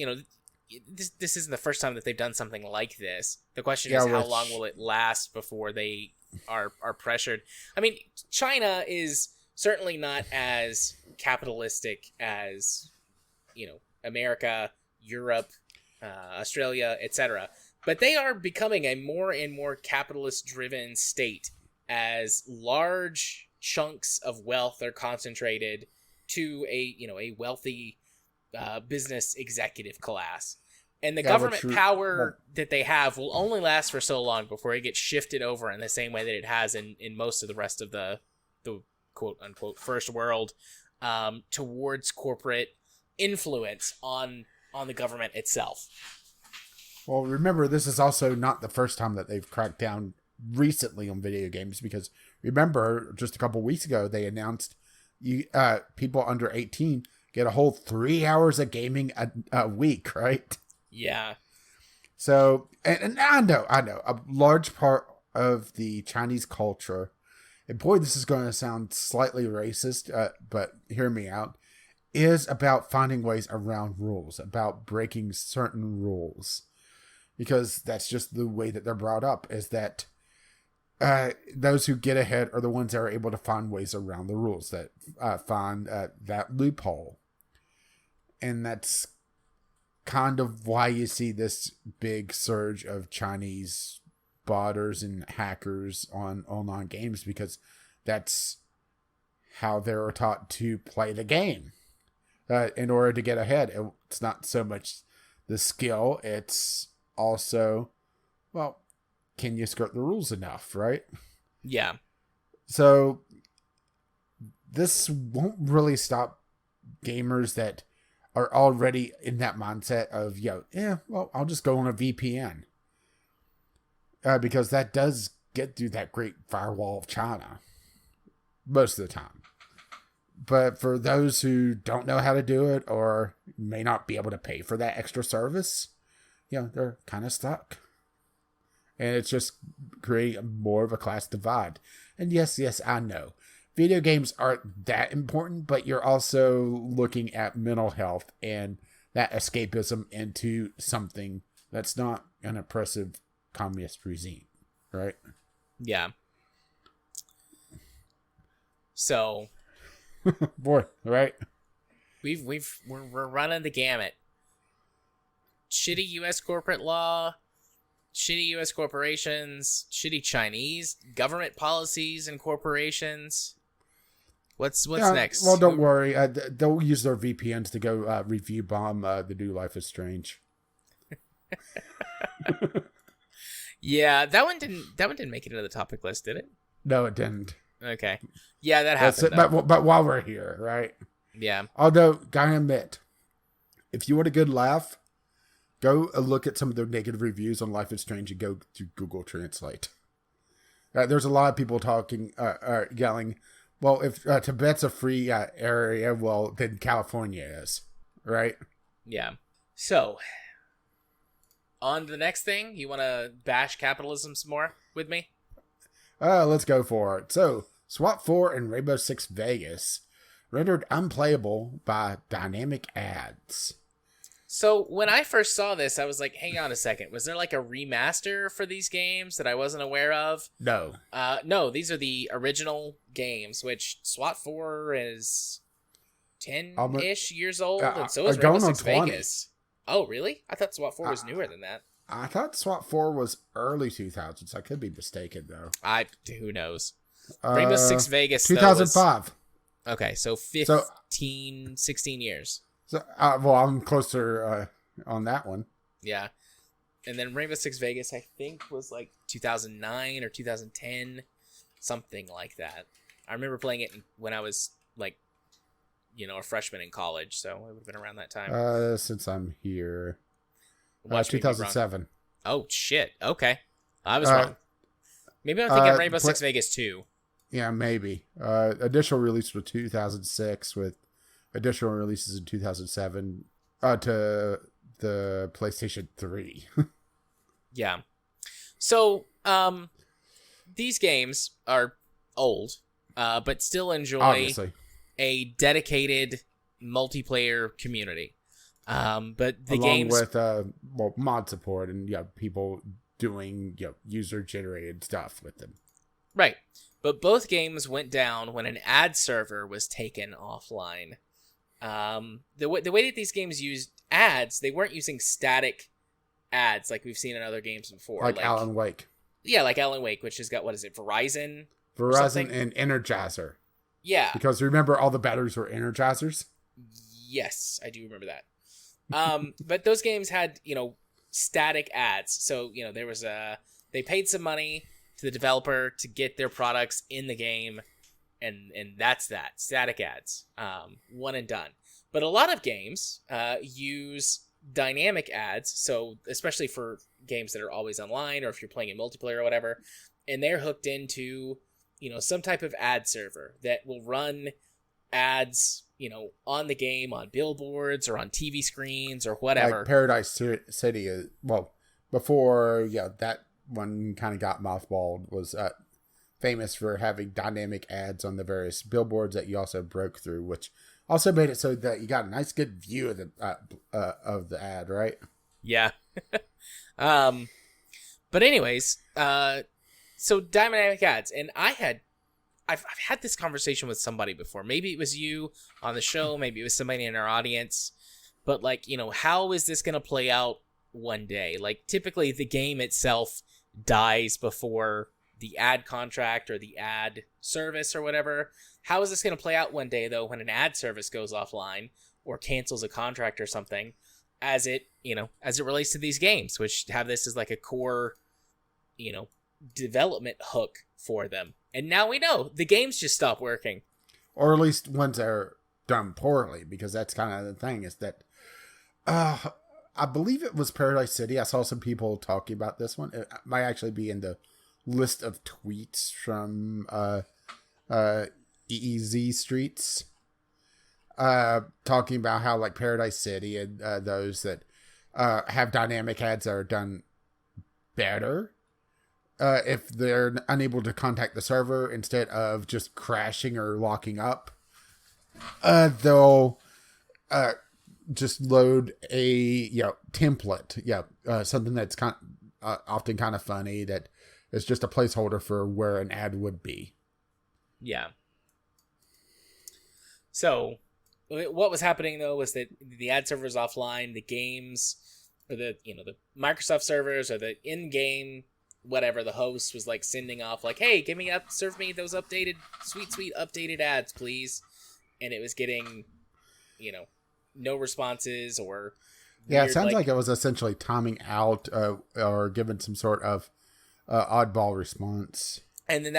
this isn't the first time that they've done something like this. The question is, how long will it last before they are pressured? I mean, China is certainly not as capitalistic as, America, Europe, Australia, etc. But they are becoming a more and more capitalist-driven state as large chunks of wealth are concentrated to a wealthy business executive class. And the government power that they have will only last for so long before it gets shifted over in the same way that it has in most of the rest of the quote-unquote first world, towards corporate influence on the government itself. Well, remember, this is also not the first time that they've cracked down recently on video games, because remember, just a couple weeks ago, they announced people under 18 get a whole 3 hours of gaming a week, right? Yeah. So, and I know, a large part of the Chinese culture, and boy, this is going to sound slightly racist, but hear me out, is about finding ways around rules, about breaking certain rules. Because that's just the way that they're brought up, is that those who get ahead are the ones that are able to find ways around the rules, that find that loophole. And that's kind of why you see this big surge of Chinese botters and hackers on online games, because that's how they're taught to play the game. In order to get ahead, it's not so much the skill, it's also, can you skirt the rules enough, right? Yeah. So this won't really stop gamers that are already in that mindset of, I'll just go on a VPN. Because that does get through that great firewall of China most of the time. But for those who don't know how to do it, or may not be able to pay for that extra service, they're kind of stuck. And it's just creating more of a class divide. And yes, I know. Video games aren't that important, but you're also looking at mental health and that escapism into something that's not an oppressive communist regime, right? Yeah. So, boy, right? we're running the gamut. Shitty U.S. corporate law, shitty U.S. corporations, shitty Chinese government policies and corporations. What's next? Well, don't worry. They'll use their VPNs to go review bomb the new Life is Strange. Yeah, that one didn't make it into the topic list, did it? No, it didn't. Okay. Yeah, that happened. But while we're here, right? Yeah. Although, gotta admit, if you want a good laugh, go look at some of the negative reviews on Life is Strange and go to Google Translate. There's a lot of people talking, yelling, well, if Tibet's a free area, well, then California is, right? Yeah. So, on to the next thing, you want to bash capitalism some more with me? Let's go for it. So, SWAT 4 and Rainbow Six Vegas rendered unplayable by dynamic ads. So, when I first saw this, I was like, hang on a second. Was there like a remaster for these games that I wasn't aware of? No. No, these are the original games, which SWAT 4 is 10-ish years old, and so is Rainbow Six Vegas. Oh, really? I thought SWAT 4 was newer than that. I thought SWAT 4 was early 2000s. I could be mistaken, though. Who knows? Rainbow Six Vegas, 2005. Okay, so 16 years. So, well, I'm closer on that one. Yeah. And then Rainbow Six Vegas, I think, was like 2009 or 2010, something like that. I remember playing it when I was like, a freshman in college, so it would have been around that time. Since I'm here. Watch 2007. Oh, shit. Okay. I was wrong. Maybe I'm thinking Rainbow Six Vegas 2. Yeah, maybe. Additional release was 2006 with additional releases in 2007 to the PlayStation 3. Yeah. So, these games are old, but still enjoy Obviously a dedicated multiplayer community. But the along games with mod support and people doing user generated stuff with them. Right. But both games went down when an ad server was taken offline. The way that these games used ads, they weren't using static ads like we've seen in other games before. Like Alan Wake. Yeah, like Alan Wake, which has got, what is it, Verizon and Energizer. Yeah. Because remember, all the batteries were Energizers? Yes, I do remember that. But those games had, static ads. So, there was they paid some money to the developer to get their products in the game, and that's that. Static ads. One and done. But a lot of games use dynamic ads, so especially for games that are always online or if you're playing in multiplayer or whatever, and they're hooked into, some type of ad server that will run ads, on the game, on billboards or on TV screens or whatever. Like Paradise City, before, that one kind of got mothballed, was famous for having dynamic ads on the various billboards that you also broke through, which also made it so that you got a nice, good view of the ad, right? Yeah. But anyways, so dynamic ads, and I've had this conversation with somebody before. Maybe it was you on the show, maybe it was somebody in our audience, but how is this going to play out one day? Like, typically the game itself dies before the ad contract or the ad service or whatever. How is this going to play out one day, though, when an ad service goes offline or cancels a contract or something, as it relates to these games, which have this as like a core, development hook for them. And now we know the games just stop working. Or at least ones that are done poorly, because that's kind of the thing, is that I believe it was Paradise City. I saw some people talking about this one. It might actually be in the list of tweets from EEZ Streets, talking about how like Paradise City and those that have dynamic ads that are done better if they're unable to contact the server, instead of just crashing or locking up. They'll just load a template, something that's often kind of funny that is just a placeholder for where an ad would be. Yeah. So, what was happening though was that the ad server is offline. The games, or the Microsoft servers, or the in-game whatever, the host was like sending off like, "Hey, serve me those updated, sweet updated ads, please," and it was getting, no responses or. Yeah, it sounds like it was essentially timing out or giving some sort of oddball response. And then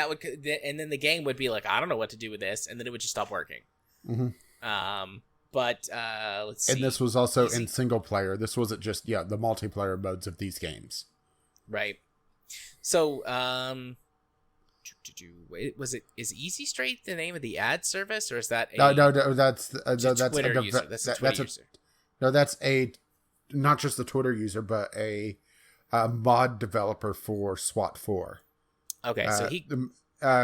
the game would be like, I don't know what to do with this, and then it would just stop working. Mm-hmm. But let's see. And this was also in single player. This wasn't just the multiplayer modes of these games. Right. So, is Easy Straight the name of the ad service, or is that no? That's Twitter user. That's a Twitter user. No, that's not just the Twitter user, but a mod developer for SWAT 4. Okay, so he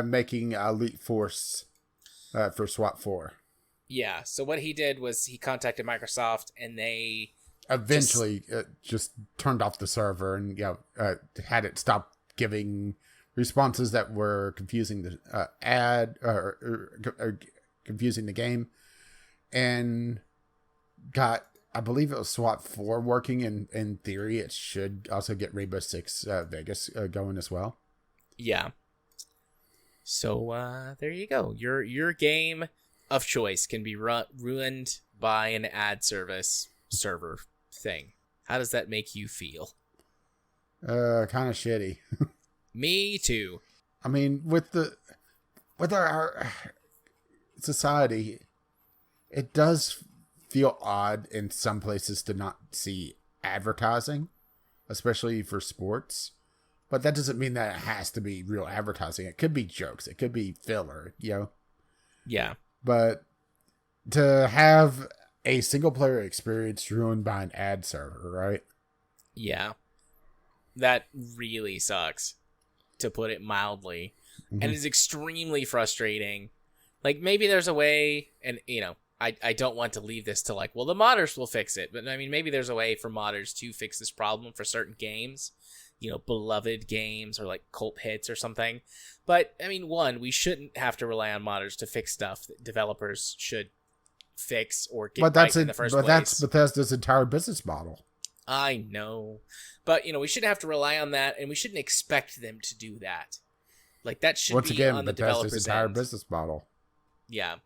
making Elite Force for SWAT 4. Yeah. So what he did was he contacted Microsoft, and they eventually just turned off the server and had it stop giving responses that were confusing the ad or confusing the game, and got, I believe it was SWAT 4 working, and in theory it should also get Rainbow Six Vegas going as well. Yeah. So there you go. Your game of choice can be ruined by an ad service server thing. How does that make you feel? Kind of shitty. Me too. I mean, with our society, it does feel odd in some places to not see advertising, especially for sports. But that doesn't mean that it has to be real advertising. It could be jokes. It could be filler, Yeah. But to have a single player experience ruined by an ad server, right? Yeah. That really sucks, to put it mildly. Mm-hmm. And it's extremely frustrating. Like, maybe there's a way, and, I don't want to leave this to like, well, the modders will fix it. But, I mean, maybe there's a way for modders to fix this problem for certain games. Beloved games or like cult hits or something. But, I mean, we shouldn't have to rely on modders to fix stuff that developers should fix or get right in the first place. But that's Bethesda's entire business model. I know. But, we shouldn't have to rely on that, and we shouldn't expect them to do that. Like, that should be on the developer's Bethesda's entire end. Business model. Yeah.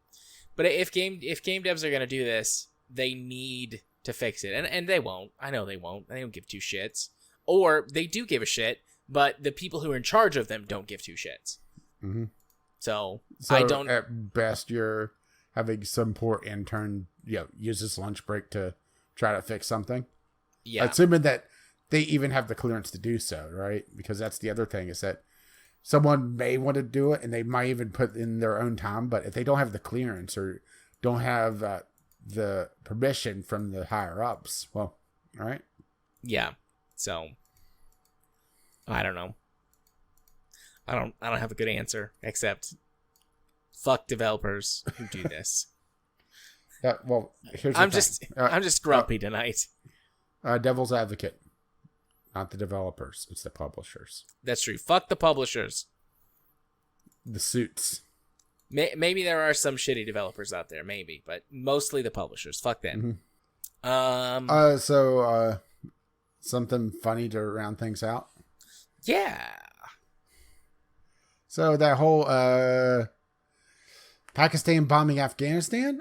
But if game devs are going to do this, they need to fix it. And they won't. I know they won't. They don't give two shits. Or they do give a shit, but the people who are in charge of them don't give two shits. Mm-hmm. So I don't. At best, you're having some poor intern use his lunch break to try to fix something. Yeah. Assuming that they even have the clearance to do so, right? Because that's the other thing, is that someone may want to do it and they might even put in their own time, but if they don't have the clearance or don't have the permission from the higher ups, well, all right. Yeah. So I don't know. I don't have a good answer except fuck developers who do this. Yeah, well, here's the I'm thing. I'm just grumpy tonight. Devil's advocate. Not the developers, it's the publishers. That's true. Fuck the publishers. The suits. Maybe there are some shitty developers out there, maybe, but mostly the publishers. Fuck them. Mm-hmm. So something funny to round things out. Yeah. So that whole Pakistan bombing Afghanistan,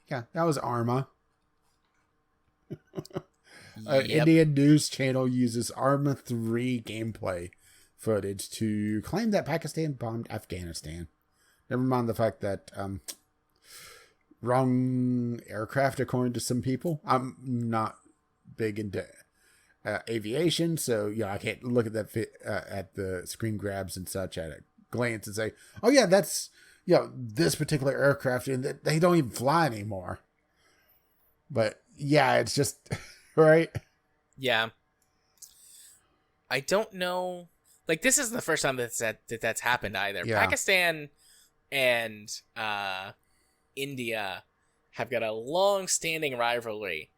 yeah, that was Arma. Yep. Indian news channel uses Arma 3 gameplay footage to claim that Pakistan bombed Afghanistan. Never mind the fact that wrong aircraft, according to some people. I'm not big into aviation, so I can't look at that at the screen grabs and such at a glance and say, "Oh yeah, that's this particular aircraft, and they don't even fly anymore." But yeah, it's just right. Yeah. I don't know. Like, this isn't the first time that's happened either. Yeah. Pakistan and India have got a long-standing rivalry.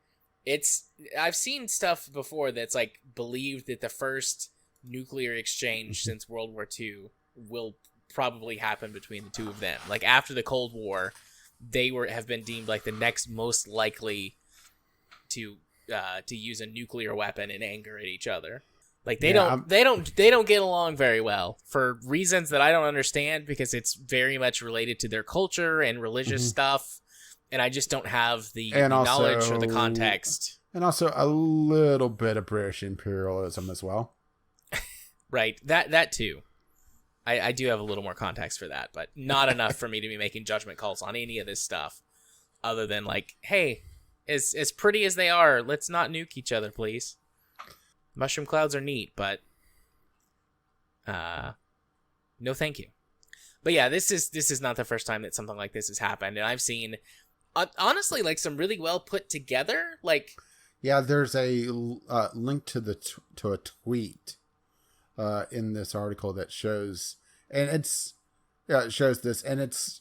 I've seen stuff before that's like believed that the first nuclear exchange since World War II will probably happen between the two of them. Like after the Cold War, they have been deemed like the next most likely to use a nuclear weapon in anger at each other. Like they don't get along very well for reasons that I don't understand, because it's very much related to their culture and religious stuff, and I just don't have the knowledge or the context. And also a little bit of British imperialism as well. Right, that too. I do have a little more context for that, but not enough for me to be making judgment calls on any of this stuff, other than like, hey, as pretty as they are, let's not nuke each other, please. Mushroom clouds are neat, but no thank you. But yeah, this is not the first time that something like this has happened, and I've seen honestly like some really well put together like. Yeah, there's a link to to a tweet in this article that shows, and it shows this, and it's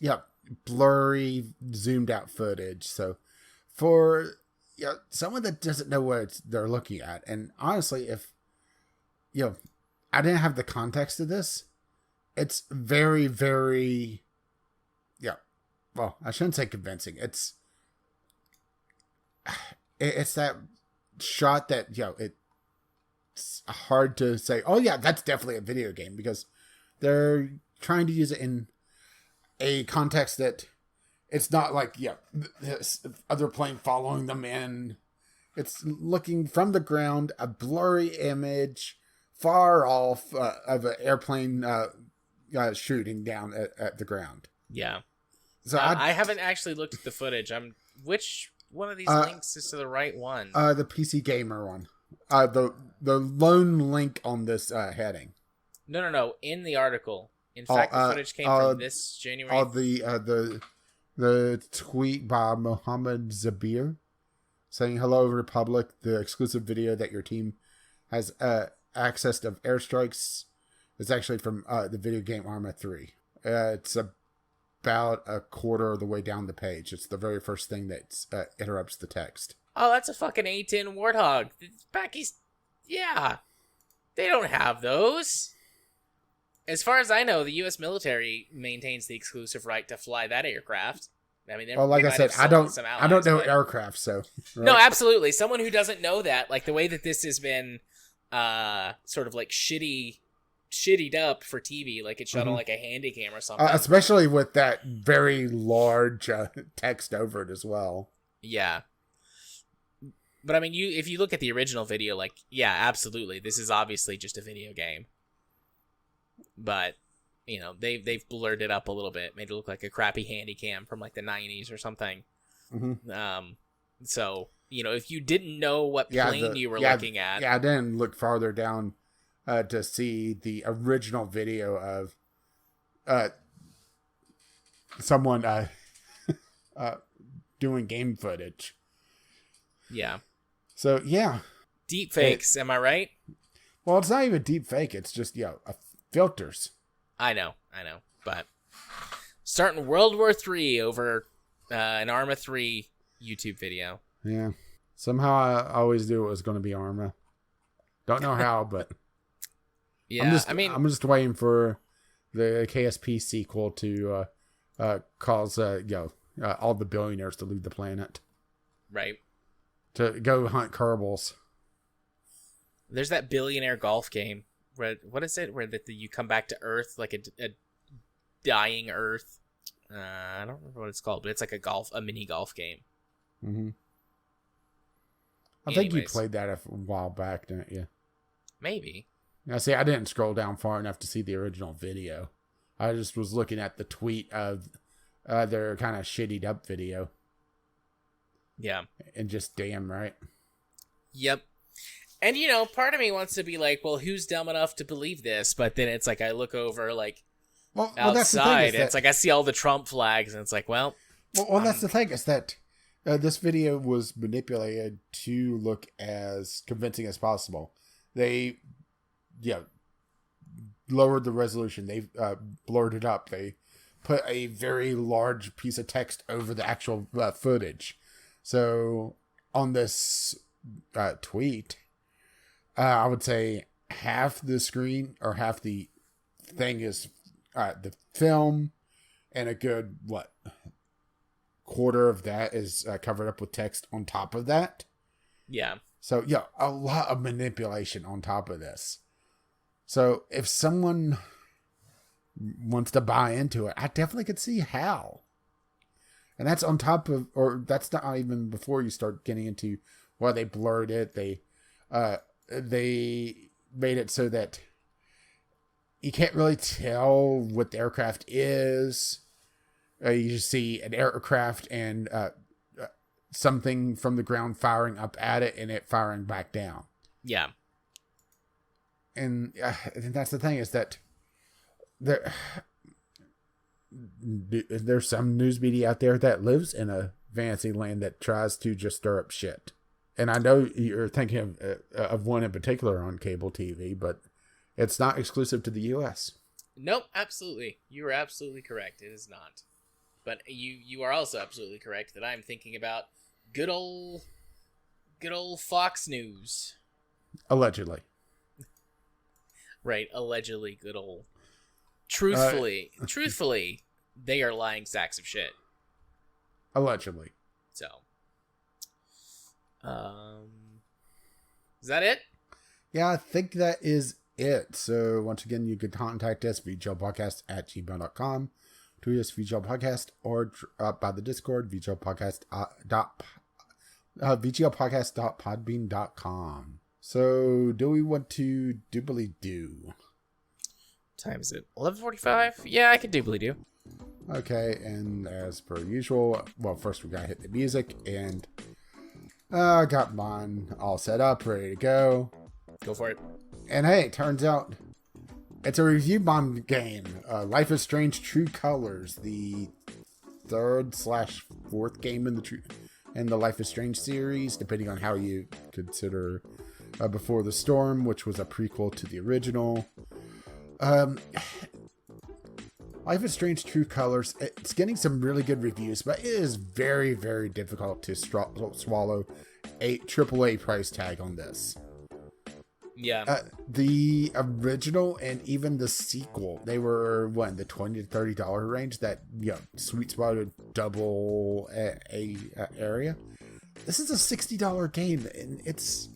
blurry, zoomed out footage. So for someone that doesn't know what they're looking at, and honestly, if I didn't have the context of this, it's very, very well, I shouldn't say convincing. It's that shot that it's hard to say, oh yeah, that's definitely a video game, because they're trying to use it in a context that it's not like this other plane following them in. It's looking from the ground, a blurry image far off of an airplane shooting down at the ground. Yeah. So I haven't actually looked at the footage. Which one of these links is to the right one? The PC Gamer one. The lone link on this heading. No. In the article. In fact, the footage came from this January. The tweet by Mohammed Zabir saying, "Hello, Republic. The exclusive video that your team has access of airstrikes is actually from the video game Arma 3. It's about a quarter of the way down the page. It's the very first thing that interrupts the text." Oh, that's a fucking A-10 Warthog. Yeah. They don't have those. As far as I know, the U.S. military maintains the exclusive right to fly that aircraft. I mean, well, like I said, I don't know aircraft, so. Right? No, absolutely. Someone who doesn't know that, like the way that this has been sort of like shittied up for TV, like it's shot on like a handy cam or something. Especially with that very large text over it as well. Yeah. But I mean, if you look at the original video, like, yeah, absolutely, this is obviously just a video game. But they've blurred it up a little bit, made it look like a crappy handy cam from like the 90s or something. So if you didn't know what plane you were looking at, I didn't look farther down to see the original video of someone doing game footage. Yeah. So yeah, deep fakes. Am I right? Well, it's not even deep fake. It's just filters. I know. But starting World War III over an Arma 3 YouTube video. Yeah. Somehow I always knew it was going to be Arma. Don't know how, but yeah. I'm just waiting for the KSP sequel to cause all the billionaires to leave the planet. Right. To go hunt Kerbals. There's that billionaire golf game. What is it? Where you come back to Earth, like a dying Earth. I don't remember what it's called, but it's like a mini golf game. Mm-hmm. I think you played that a while back, didn't you? Maybe. Now, see, I didn't scroll down far enough to see the original video. I just was looking at the tweet of their kind of shittied up video. Yeah. And just damn right. Yep. And, part of me wants to be like, well, who's dumb enough to believe this? But then it's like, I look over, like, outside, and it's like, I see all the Trump flags, and it's like, well... Well, that's the thing, is that this video was manipulated to look as convincing as possible. They, lowered the resolution. They blurred it up. They put a very large piece of text over the actual footage. So on this tweet, I would say half the screen or half the thing is the film, and a good quarter of that is covered up with text on top of that. Yeah. So yeah, a lot of manipulation on top of this. So if someone wants to buy into it, I definitely could see how. And that's on top of, or that's not even before you start getting into, well, they blurred it. They made it so that you can't really tell what the aircraft is. You just see an aircraft and something from the ground firing up at it and it firing back down. Yeah. And that's the thing, is that there's some news media out there that lives in a fantasy land that tries to just stir up shit. And I know you're thinking of one in particular on cable TV, but it's not exclusive to the U.S. Nope, absolutely. You are absolutely correct. It is not. But you are also absolutely correct that I'm thinking about good old Fox News. Allegedly. Right, allegedly good old. Truthfully, they are lying sacks of shit. Allegedly. So, is that it? Yeah, I think that is it. So once again, you can contact us, vglpodcast@gmail.com, tweet us, vglpodcast, or by the Discord, vglpodcast.podbean.com. So, do we want to doobly do? Time is it? 11:45? Yeah, I can doobly do. Okay, and as per usual, well, first we gotta hit the music, and I got mine all set up, ready to go. Go for it. And hey, turns out it's a review bomb game. Life is Strange: True Colors, the 3rd/4th game in the Life is Strange series, depending on how you consider Before the Storm, which was a prequel to the original. Life is Strange: True Colors, it's getting some really good reviews, but it is very, very difficult to swallow a AAA price tag on this. Yeah. The original and even the sequel, they were in the $20 to $30 range, that sweet spot of double A area. This is a $60 game, and it's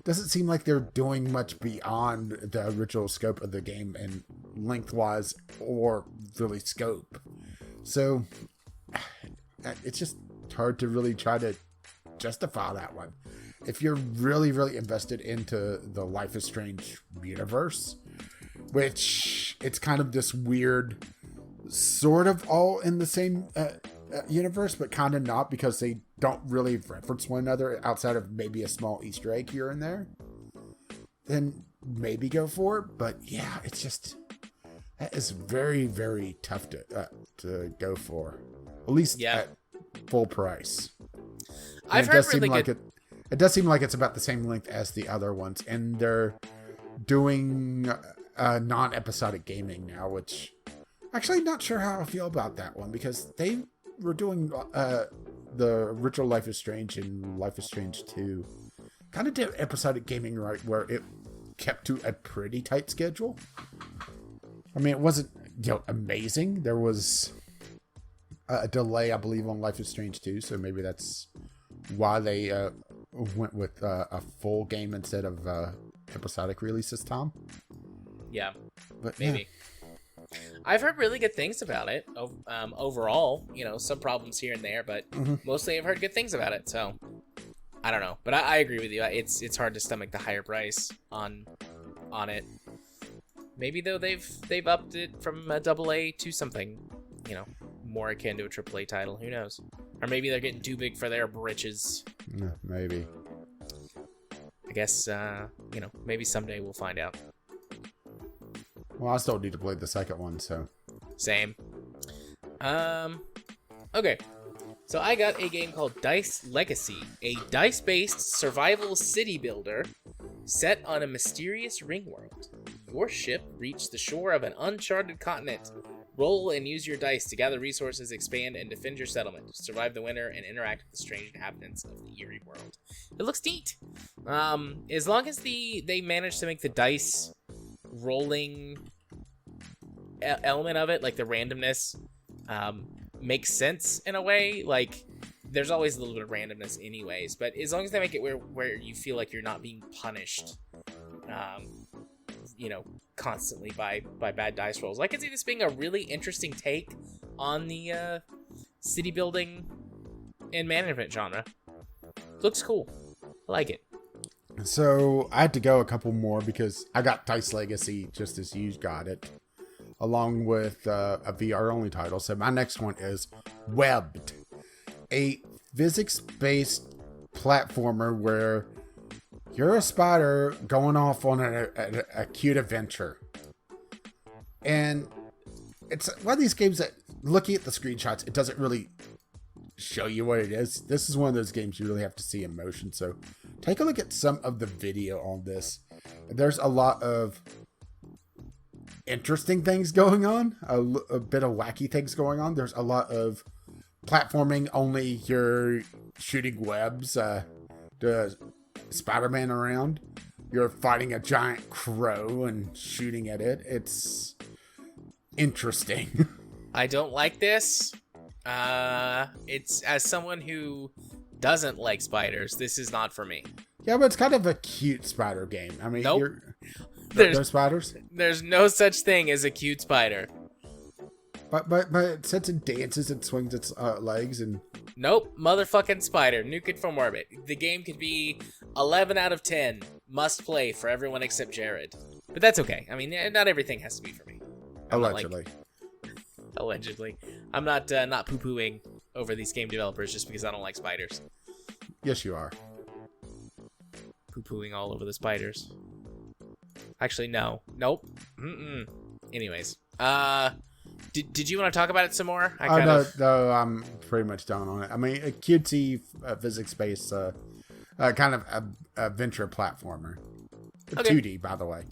doesn't seem like they're doing much beyond the original scope of the game and lengthwise or really scope. So it's just hard to really try to justify that one. If you're really, really invested into the Life is Strange universe, which it's kind of this weird sort of all in the same universe, but kind of not, because they don't really reference one another outside of maybe a small Easter egg here and there, then maybe go for it. But yeah, it's just, that is very, very tough to go for, at least at full price. I've heard really good. It does seem like it's about the same length as the other ones, and they're doing non-episodic gaming now, which actually not sure how I feel about that one, because they were doing the original Life is Strange and Life is Strange 2 kind of did episodic gaming right, where it kept to a pretty tight schedule. I mean, it wasn't amazing. There was a delay, I believe, on Life is Strange 2, so maybe that's why they went with a full game instead of episodic release this time. Yeah, but maybe. Yeah. I've heard really good things about it. Overall, some problems here and there, but mostly I've heard good things about it. So I don't know, but I agree with you. It's hard to stomach the higher price on it. Maybe though they've upped it from a AA to something, more akin to a AAA title. Who knows? Or maybe they're getting too big for their britches. Yeah, maybe. I guess maybe someday we'll find out. Well, I still need to play the second one, so. Same. Okay. So I got a game called Dice Legacy, a dice-based survival city builder set on a mysterious ring world. Your ship reached the shore of an uncharted continent Roll and use your dice to gather resources, expand, and defend your settlement. Survive the winter and interact with the strange inhabitants of the eerie world. It looks neat. As long as they manage to make the dice rolling element of it, like the randomness, makes sense in a way. Like, there's always a little bit of randomness anyways, but as long as they make it where you feel like you're not being punished, constantly by bad dice rolls. I can see this being a really interesting take on the city building and management genre. Looks cool. I like it. So I had to go a couple more because I got Dice Legacy just as you got it, along with a VR only title. So my next one is Webbed, a physics-based platformer where you're a spider going off on a cute adventure. And it's one of these games that, looking at the screenshots, it doesn't really show you what it is. This is one of those games you really have to see in motion. So take a look at some of the video on this. There's a lot of interesting things going on, a bit of wacky things going on. There's a lot of platforming, only you're shooting webs, Spider-Man around. You're fighting a giant crow and shooting at it. It's interesting. I don't like this. It's, as someone who doesn't like spiders, this is not for me. Yeah, but it's kind of a cute spider game. I mean, nope. There's no spiders? There's no such thing as a cute spider. But it sits and dances and swings its legs and... Nope, motherfucking spider. Nuke it from orbit. The game could be 11 out of 10. Must play for everyone except Jared. But that's okay. I mean, not everything has to be for me. Allegedly. Allegedly. I'm not poo-pooing over these game developers just because I don't like spiders. Yes, you are. Poo-pooing all over the spiders. Actually, no. Nope. Mm-mm. Anyways. Did you want to talk about it some more? No, I'm pretty much done on it. I mean, a cutesy physics-based kind of adventure platformer. Okay. 2D, by the way.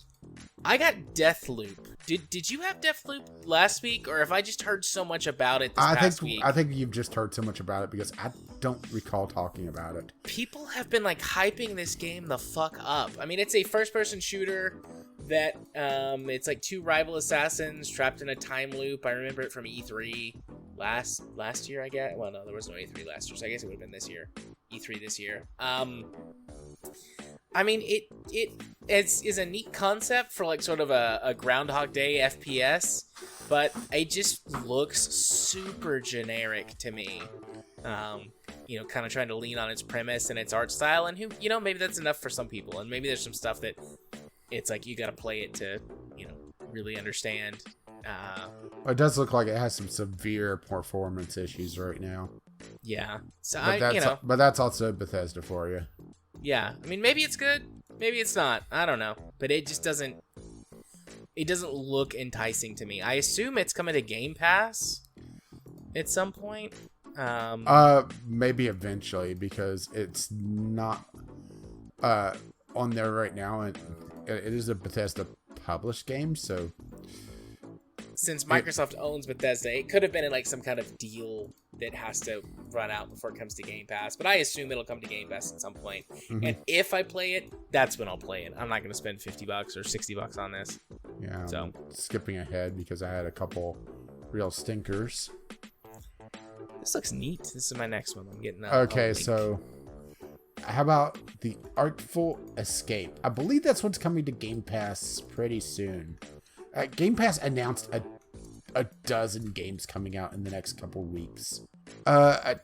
I got Deathloop. Did you have Deathloop last week, or have I just heard so much about it this past week? I think you've just heard so much about it because I don't recall talking about it. People have been like hyping this game the fuck up. I mean, it's a first-person shooter that it's like two rival assassins trapped in a time loop. I remember it from E3 last year, I guess. Well, no, there was no E3 last year, so I guess it would have been this year. E3 this year. I mean, it is a neat concept for like sort of a Groundhog Day FPS, but it just looks super generic to me. Kind of trying to lean on its premise and its art style, and maybe that's enough for some people, and maybe there's some stuff that it's like you got to play it to, really understand. It does look like it has some severe performance issues right now. Yeah, so but that's also Bethesda for you. Yeah, I mean, maybe it's good, maybe it's not. I don't know, but it just doesn't look enticing to me. I assume it's coming to Game Pass at some point. Maybe eventually, because it's not on there right now, and it is a Bethesda published game, so since Microsoft owns Bethesda, it could have been in like some kind of deal that has to run out before it comes to Game Pass. But I assume it'll come to Game Pass at some point. Mm-hmm. And if I play it, that's when I'll play it. I'm not going to spend $50 or $60 on this. Yeah. So I'm skipping ahead because I had a couple real stinkers. This looks neat. This is my next one. I'm getting okay, so how about The Artful Escape? I believe that's what's coming to Game Pass pretty soon. Game Pass announced a dozen games coming out in the next couple weeks. A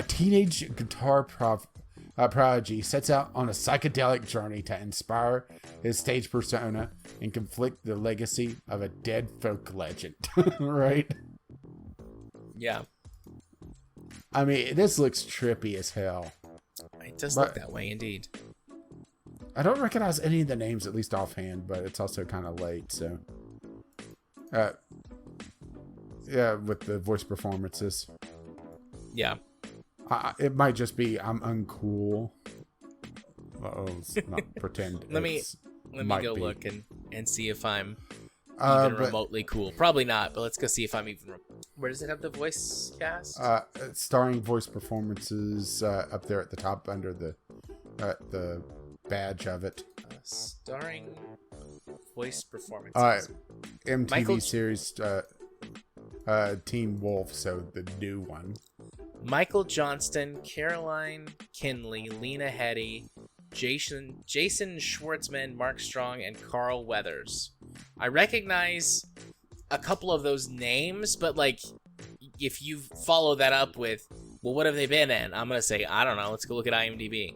teenage guitar prodigy sets out on a psychedelic journey to inspire his stage persona and conflict the legacy of a dead folk legend. Right? Yeah. I mean, this looks trippy as hell. It does look that way, indeed. I don't recognize any of the names, at least offhand, but it's also kind of late, so... yeah, with the voice performances. Yeah. It might just be I'm uncool. Let's not pretend. Let me go look and see if I'm even but, remotely cool. Probably not, but let's go see if I'm even... Where does it have the voice cast? starring voice performances up there at the top under the badge of it. Starring voice performances. MTV series Teen Wolf, so the new one. Michael Johnston, Caroline Kinley, Lena Headey, Jason Schwartzman, Mark Strong, and Carl Weathers. I recognize a couple of those names, but like, if you follow that up with, well, what have they been in? I'm gonna say, I don't know. Let's go look at IMDb.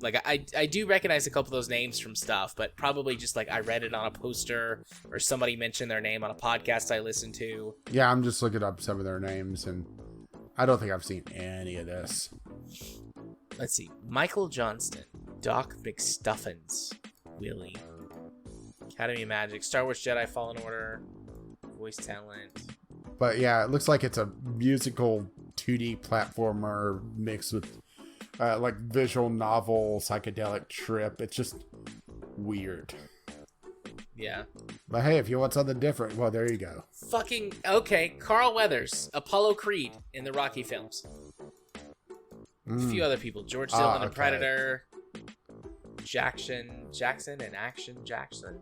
Like, I do recognize a couple of those names from stuff, but probably just like I read it on a poster or somebody mentioned their name on a podcast I listened to. Yeah, I'm just looking up some of their names, and I don't think I've seen any of this. Let's see. Michael Johnston, Doc McStuffins, Willie, Academy of Magic, Star Wars Jedi Fallen Order, voice talent. But yeah, it looks like it's a musical 2D platformer mixed with like visual novel psychedelic trip. It's just weird. Yeah. But hey, if you want something different, well, there you go. Fucking okay. Carl Weathers, Apollo Creed in the Rocky films. A few other people: George Dillon and Predator, Jackson and Action Jackson.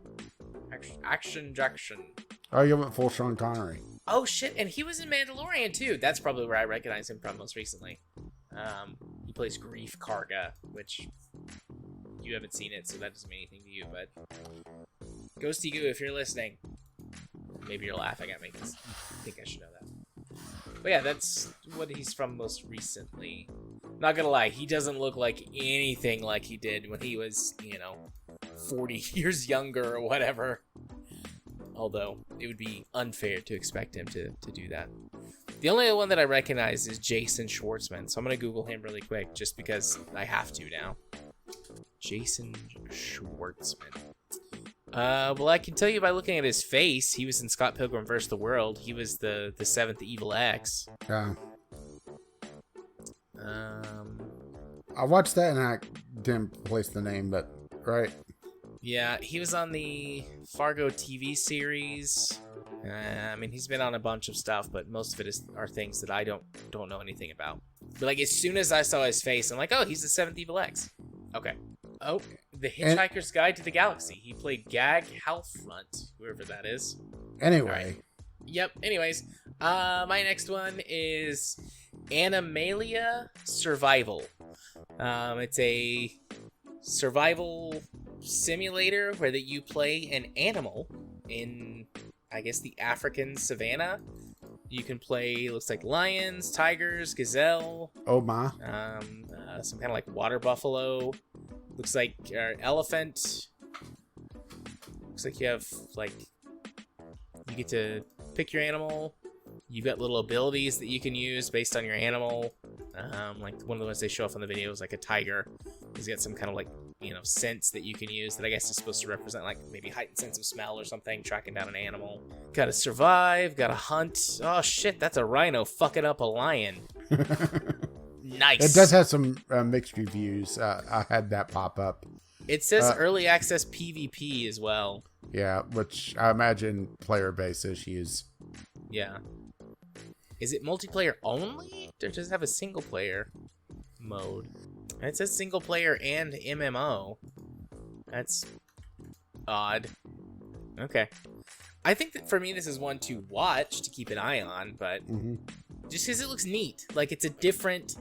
Oh, you went full Sean Connery. Oh shit! And he was in Mandalorian too. That's probably where I recognize him from most recently. He plays Grief Karga, which you haven't seen it, so that doesn't mean anything to you. But Ghosty Goo, if you're listening, maybe you're laughing at me because I think I should know that. But yeah, that's what he's from most recently. Not gonna lie, he doesn't look like anything like he did when he was, 40 years younger or whatever. Although, it would be unfair to expect him to do that. The only one that I recognize is Jason Schwartzman, so I'm going to Google him really quick, just because I have to now. Jason Schwartzman. Well, I can tell you by looking at his face, he was in Scott Pilgrim vs. the World. He was the seventh Evil X. Yeah. I watched that and I didn't place the name, but right. Yeah, he was on the Fargo TV series. He's been on a bunch of stuff, but most of it are things that I don't know anything about. But like, as soon as I saw his face, I'm like, oh, he's the seventh Evil X. Okay. Oh, The Hitchhiker's Guide to the Galaxy. He played Gag Halfront, whoever that is. Anyway. Right. Yep. Anyways, my next one is Animalia Survival. It's a survival simulator where you play an animal in, I guess, the African savannah. You can play, looks like lions, tigers, gazelle. Oh my. Some kind of like water buffalo. Looks like elephant. Looks like you have you get to pick your animal. You've got little abilities that you can use based on your animal. Like one of the ones they show off on the video is like a tiger. He's got some kind of scents that you can use that I guess is supposed to represent like maybe heightened sense of smell or something, tracking down an animal. Gotta survive, gotta hunt. Oh shit, that's a rhino fucking up a lion. Nice. It does have some mixed reviews. I had that pop up. It says early access PvP as well. Yeah, which I imagine player base issues. Yeah. Is it multiplayer only? Or does it have a single player mode? It says single player and MMO. That's odd. Okay. I think that for me this is one to watch, to keep an eye on, but just because it looks neat. Like it's a different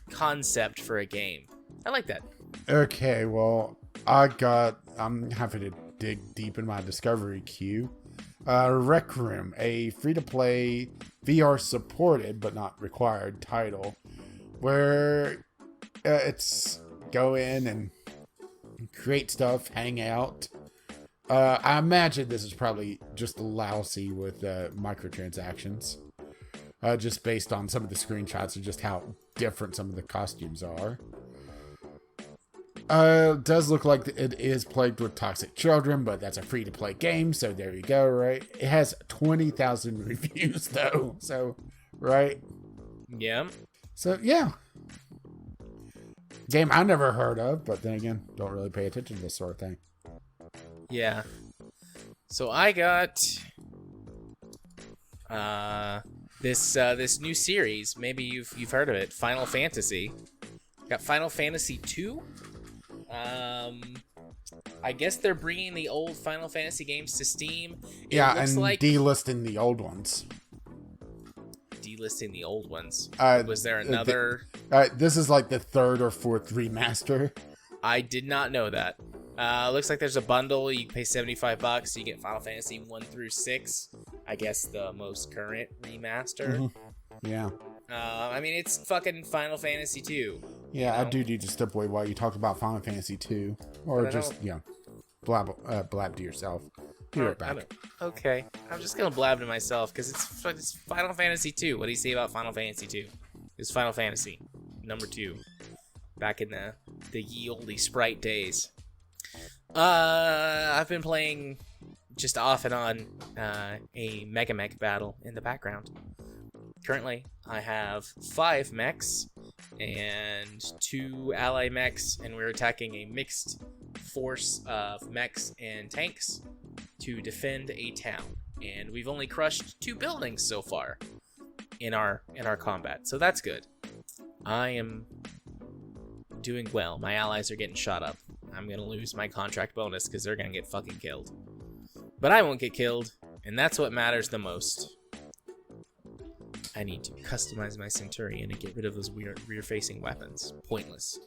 concept for a game. I like that. Okay, well, I'm having to dig deep in my discovery queue. Rec Room, a free-to-play VR supported but not required title where it's go in and create stuff, hang out. I imagine this is probably just lousy with microtransactions, just based on some of the screenshots and just how different some of the costumes are. Does look like it is plagued with toxic children, but that's a free-to-play game, so there you go, right? It has 20,000 reviews, though, so, right? Yeah. So, yeah. Game I never heard of, but then again, don't really pay attention to this sort of thing. Yeah. So I got this new series. Maybe you've heard of it, Final Fantasy. Got Final Fantasy 2. I guess they're bringing the old Final Fantasy games to Steam. It looks and like delisting the old ones. Delisting the old ones. Uh, Was there another? This is like the third or fourth remaster. I did not know that. Looks like there's a bundle. You pay $75. You get Final Fantasy 1 through 6. I guess the most current remaster. Mm-hmm. Yeah. I mean, it's fucking Final Fantasy 2. Yeah, you know? I do need to step away while you talk about Final Fantasy 2. Or just, blab to yourself. Be right back. Okay. I'm just going to blab to myself because it's Final Fantasy 2. What do you say about Final Fantasy 2? It's Final Fantasy number 2. Back in the ye olde Sprite days. I've been playing just off and on a Megamek battle in the background. Currently, I have 5 mechs and 2 ally mechs, and we're attacking a mixed force of mechs and tanks to defend a town. And we've only crushed 2 buildings so far in our combat, so that's good. I am doing well. My allies are getting shot up. I'm gonna lose my contract bonus because they're gonna get fucking killed. But I won't get killed, and that's what matters the most. I need to customize my Centurion and get rid of those weird rear-facing weapons. Pointless.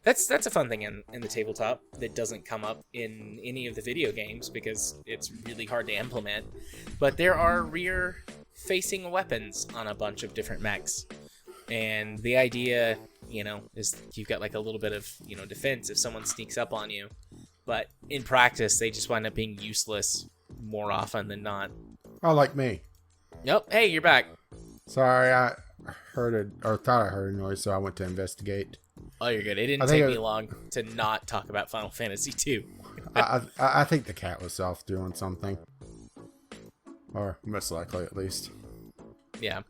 That's a fun thing in the tabletop that doesn't come up in any of the video games because it's really hard to implement. But there are rear-facing weapons on a bunch of different mechs. And the idea, is you've got like a little bit of, defense if someone sneaks up on you. But in practice, they just wind up being useless more often than not. Oh, like me. Nope. Hey, you're back. Sorry, I heard thought I heard a noise, so I went to investigate. Oh, you're good. It didn't take me long to not talk about Final Fantasy 2. I think the cat was off doing something. Or most likely, at least. Yeah.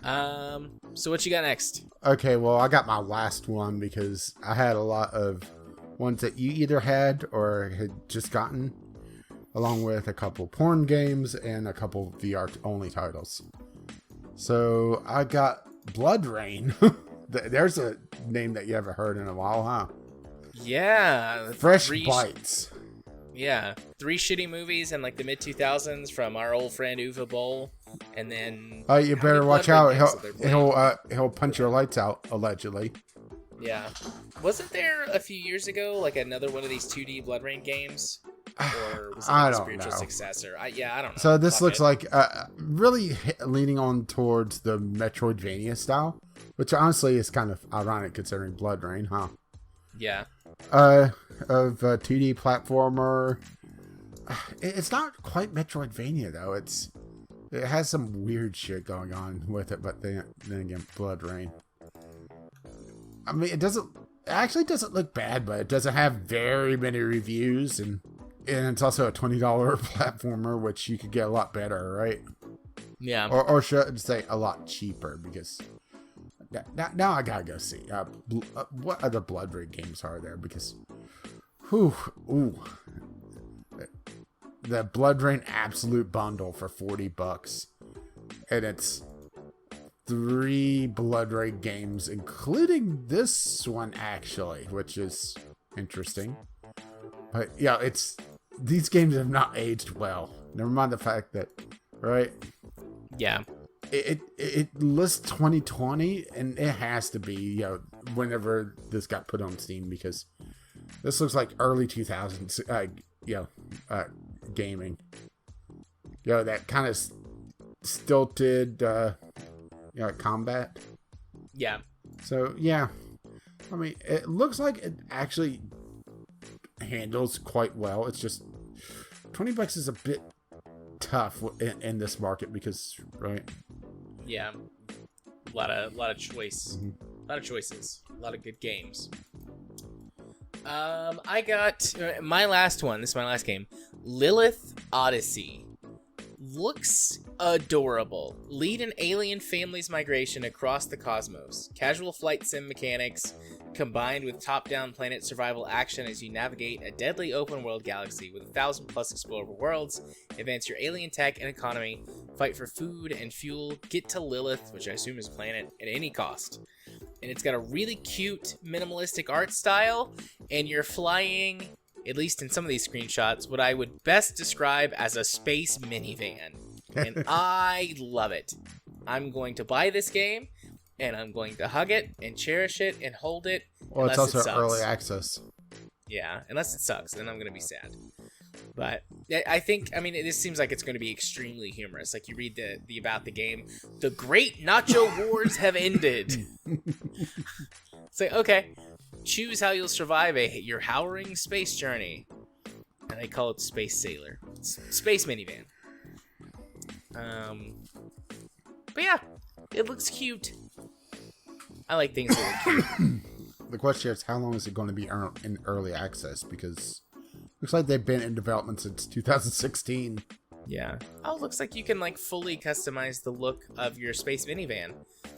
So what you got next? Okay, well, I got my last one because I had a lot of ones that you either had or had just gotten, along with a couple porn games and a couple VR-only titles. So I got Blood Rain. There's a name that you haven't heard in a while, huh? Yeah. Fresh Bites. Yeah. 3 shitty movies in like the mid-2000s from our old friend Uwe Boll. And then... Oh, you better watch out. He'll punch your lights out, allegedly. Yeah. Wasn't there a few years ago like another one of these 2D Blood Rain games? Or was it a spiritual successor? I don't know. So this looks like really leaning on towards the Metroidvania style, which honestly is kind of ironic considering Blood Rain, huh? Yeah. Of a 2D platformer. It's not quite Metroidvania though. It has some weird shit going on with it, but then again, Blood Rain. I mean, it actually doesn't look bad, but it doesn't have very many reviews, and it's also a $20 platformer, which you could get a lot better, right? Yeah. Or should I say a lot cheaper, because now I gotta go see what other Blood Rain games are there, because the Blood Rain Absolute Bundle for $40, and it's 3 Blood Rain games, including this one actually, which is interesting. But yeah, these games have not aged well. Never mind the fact that, right? Yeah. It lists 2020, and it has to be, whenever this got put on Steam, because this looks like early 2000s, gaming. That kind of stilted, combat. Yeah. So, yeah. I mean, it looks like it actually handles quite well. It's just $20 is a bit tough in this market because, right? Yeah. A lot of choice. Mm-hmm. A lot of choices. A lot of good games. I got my last one. This is my last game. Lilith Odyssey. Looks adorable. Lead an alien family's migration across the cosmos. Casual flight sim mechanics combined with top-down planet survival action as you navigate a deadly open-world galaxy with 1,000+ explorable worlds. Advance your alien tech and economy. Fight for food and fuel. Get to Lilith, which I assume is a planet, at any cost. And it's got a really cute, minimalistic art style, and you're flying, at least in some of these screenshots, what I would best describe as a space minivan. And I love it. I'm going to buy this game, and I'm going to hug it and cherish it and hold it. Well, it's also early access. Yeah, unless it sucks, then I'm going to be sad. But I think, I mean, this seems like it's going to be extremely humorous. Like, you read the about the game, the great nacho wars have ended. It's like, okay, choose how you'll survive your harrowing space journey. And they call it Space Sailor. Space minivan. But yeah, it looks cute. I like things that look cute. The question is, how long is it going to be in early access? Because looks like they've been in development since 2016. Yeah. Oh, it looks like you can like fully customize the look of your space minivan.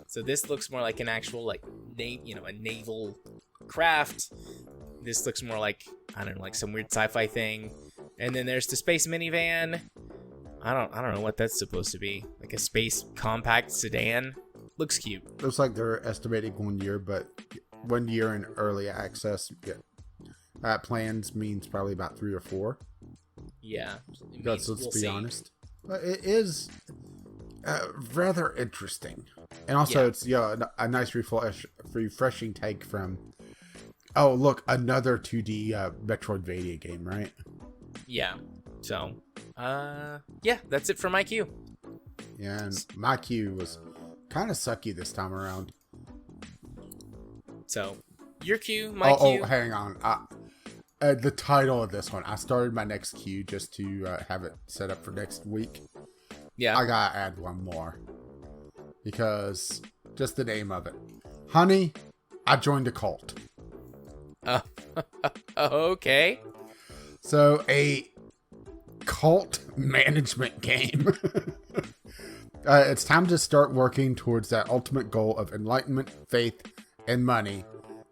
So this looks more like an actual like a naval craft. This looks more like, I don't know, like some weird sci-fi thing. And then there's the space minivan. I don't know what that's supposed to be. Like a space compact sedan. Looks cute. Looks like they're estimating 1 year, but 1 year in early access. Yeah. Plans means probably about 3 or 4. Yeah. Let's be honest. But it is rather interesting. And also, it's a nice refreshing take from, oh, look, another 2D Metroidvania game, right? Yeah. So, yeah, that's it for my queue. Yeah, and my queue was kind of sucky this time around. So, your queue, my queue. Oh, hang on. The title of this one, I started my next queue just to have it set up for next week. Yeah. I gotta add one more. Because, just the name of it. Honey, I joined a cult. Okay. So, a cult management game. It's time to start working towards that ultimate goal of enlightenment, faith, and money.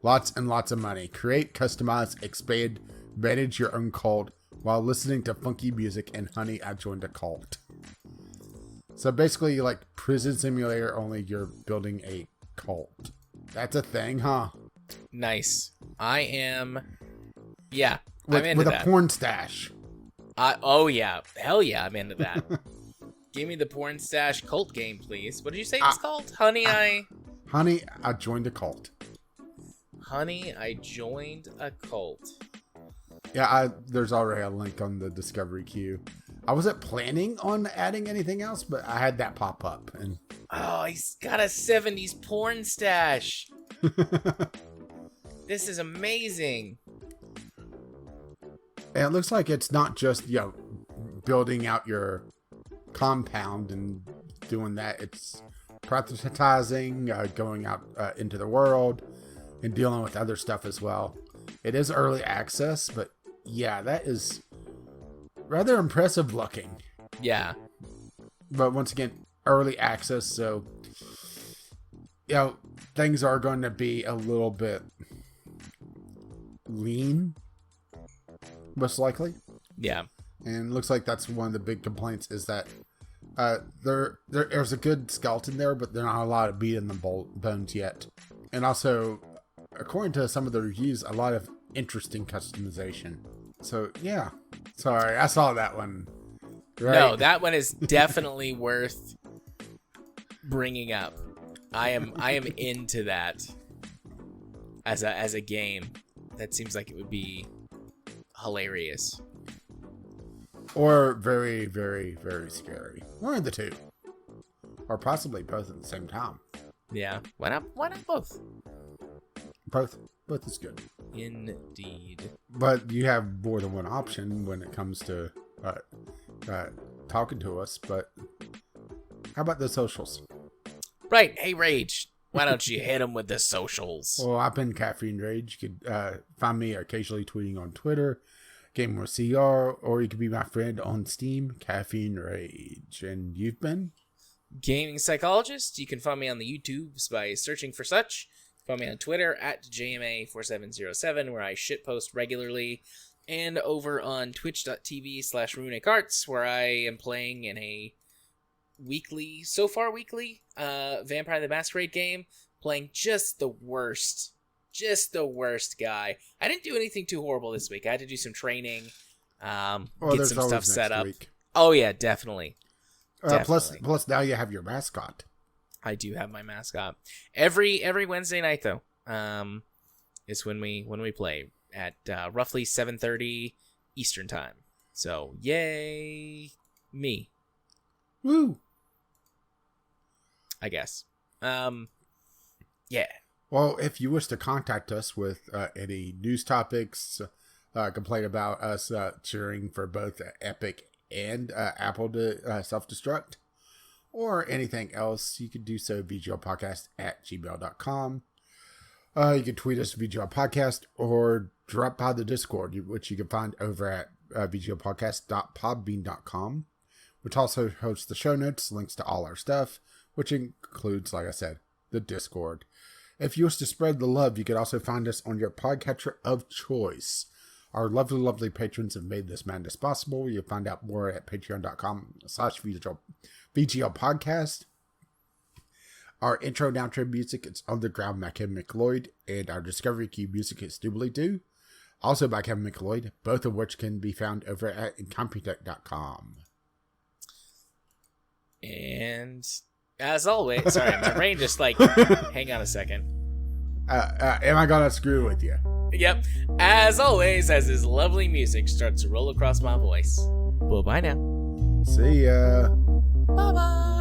Lots and lots of money. Create, customize, expand, manage your own cult while listening to funky music and Honey, I joined a cult. So basically like Prison Simulator, only you're building a cult. That's a thing, huh? Nice. I am... Yeah, I'm into with that. A porn stash. Oh yeah. Hell yeah, I'm into that. Give me the porn stash cult game, please. What did you say it's called? Honey, I joined a cult. Honey, I joined a cult. Yeah, there's already a link on the Discovery queue. I wasn't planning on adding anything else, but I had that pop up. And oh, he's got a 70s porn stash. This is amazing. And it looks like it's not just, building out your compound and doing that. It's prioritizing, going out into the world and dealing with other stuff as well. It is early access, but yeah, that is rather impressive looking. Yeah. But once again, early access, so things are going to be a little bit lean, most likely. Yeah. And it looks like that's one of the big complaints is that there's a good skeleton there, but there's not a lot of meat in the bones yet. And also, according to some of the reviews, a lot of interesting customization. So, yeah. Sorry, I saw that one. Right? No, that one is definitely worth bringing up. I am into that as a game. That seems like it would be hilarious. Or very, very, very scary. One of the two. Or possibly both at the same time. Yeah. Why not both? Both is good. Indeed. But you have more than one option when it comes to talking to us. But how about the socials? Right. Hey, Rage. Why don't you hit them with the socials? Well, I've been Caffeine Rage. You could find me occasionally tweeting on Twitter. Gamer with CR, or you can be my friend on Steam, Caffeine Rage. And you've been? Gaming Psychologist. You can find me on the YouTubes by searching for such. Find me on Twitter at JMA4707, where I shitpost regularly. And over on twitch.tv/Runicarts, where I am playing in a weekly Vampire the Masquerade game, playing just the worst guy. I didn't do anything too horrible this week. I had to do some training, get some stuff set up. Week. Oh yeah, definitely. Plus now you have your mascot. I do have my mascot. Every Wednesday night though, is when we play at roughly 7:30 Eastern time. So yay me. Woo. I guess. Yeah. Well, if you wish to contact us with any news topics, complain about us cheering for both Epic and Apple to self-destruct, or anything else, you can do so vglpodcast@gmail.com. You can tweet us vglpodcast or drop by the Discord, which you can find over at vglpodcast.podbean.com, which also hosts the show notes, links to all our stuff, which includes, like I said, the Discord. If you wish to spread the love, you can also find us on your podcatcher of choice. Our lovely, lovely patrons have made this madness possible. You'll find out more at patreon.com/VGL podcast. Our intro and outro music is Underground by Kevin McLeod, and our Discovery Key music is Doobly Doo, also by Kevin McLeod, both of which can be found over at incompetech.com. And as always, sorry, my brain just hang on a second. Am I gonna screw with you? Yep. As always, as his lovely music starts to roll across my voice. Well, bye now. See ya. Bye-bye.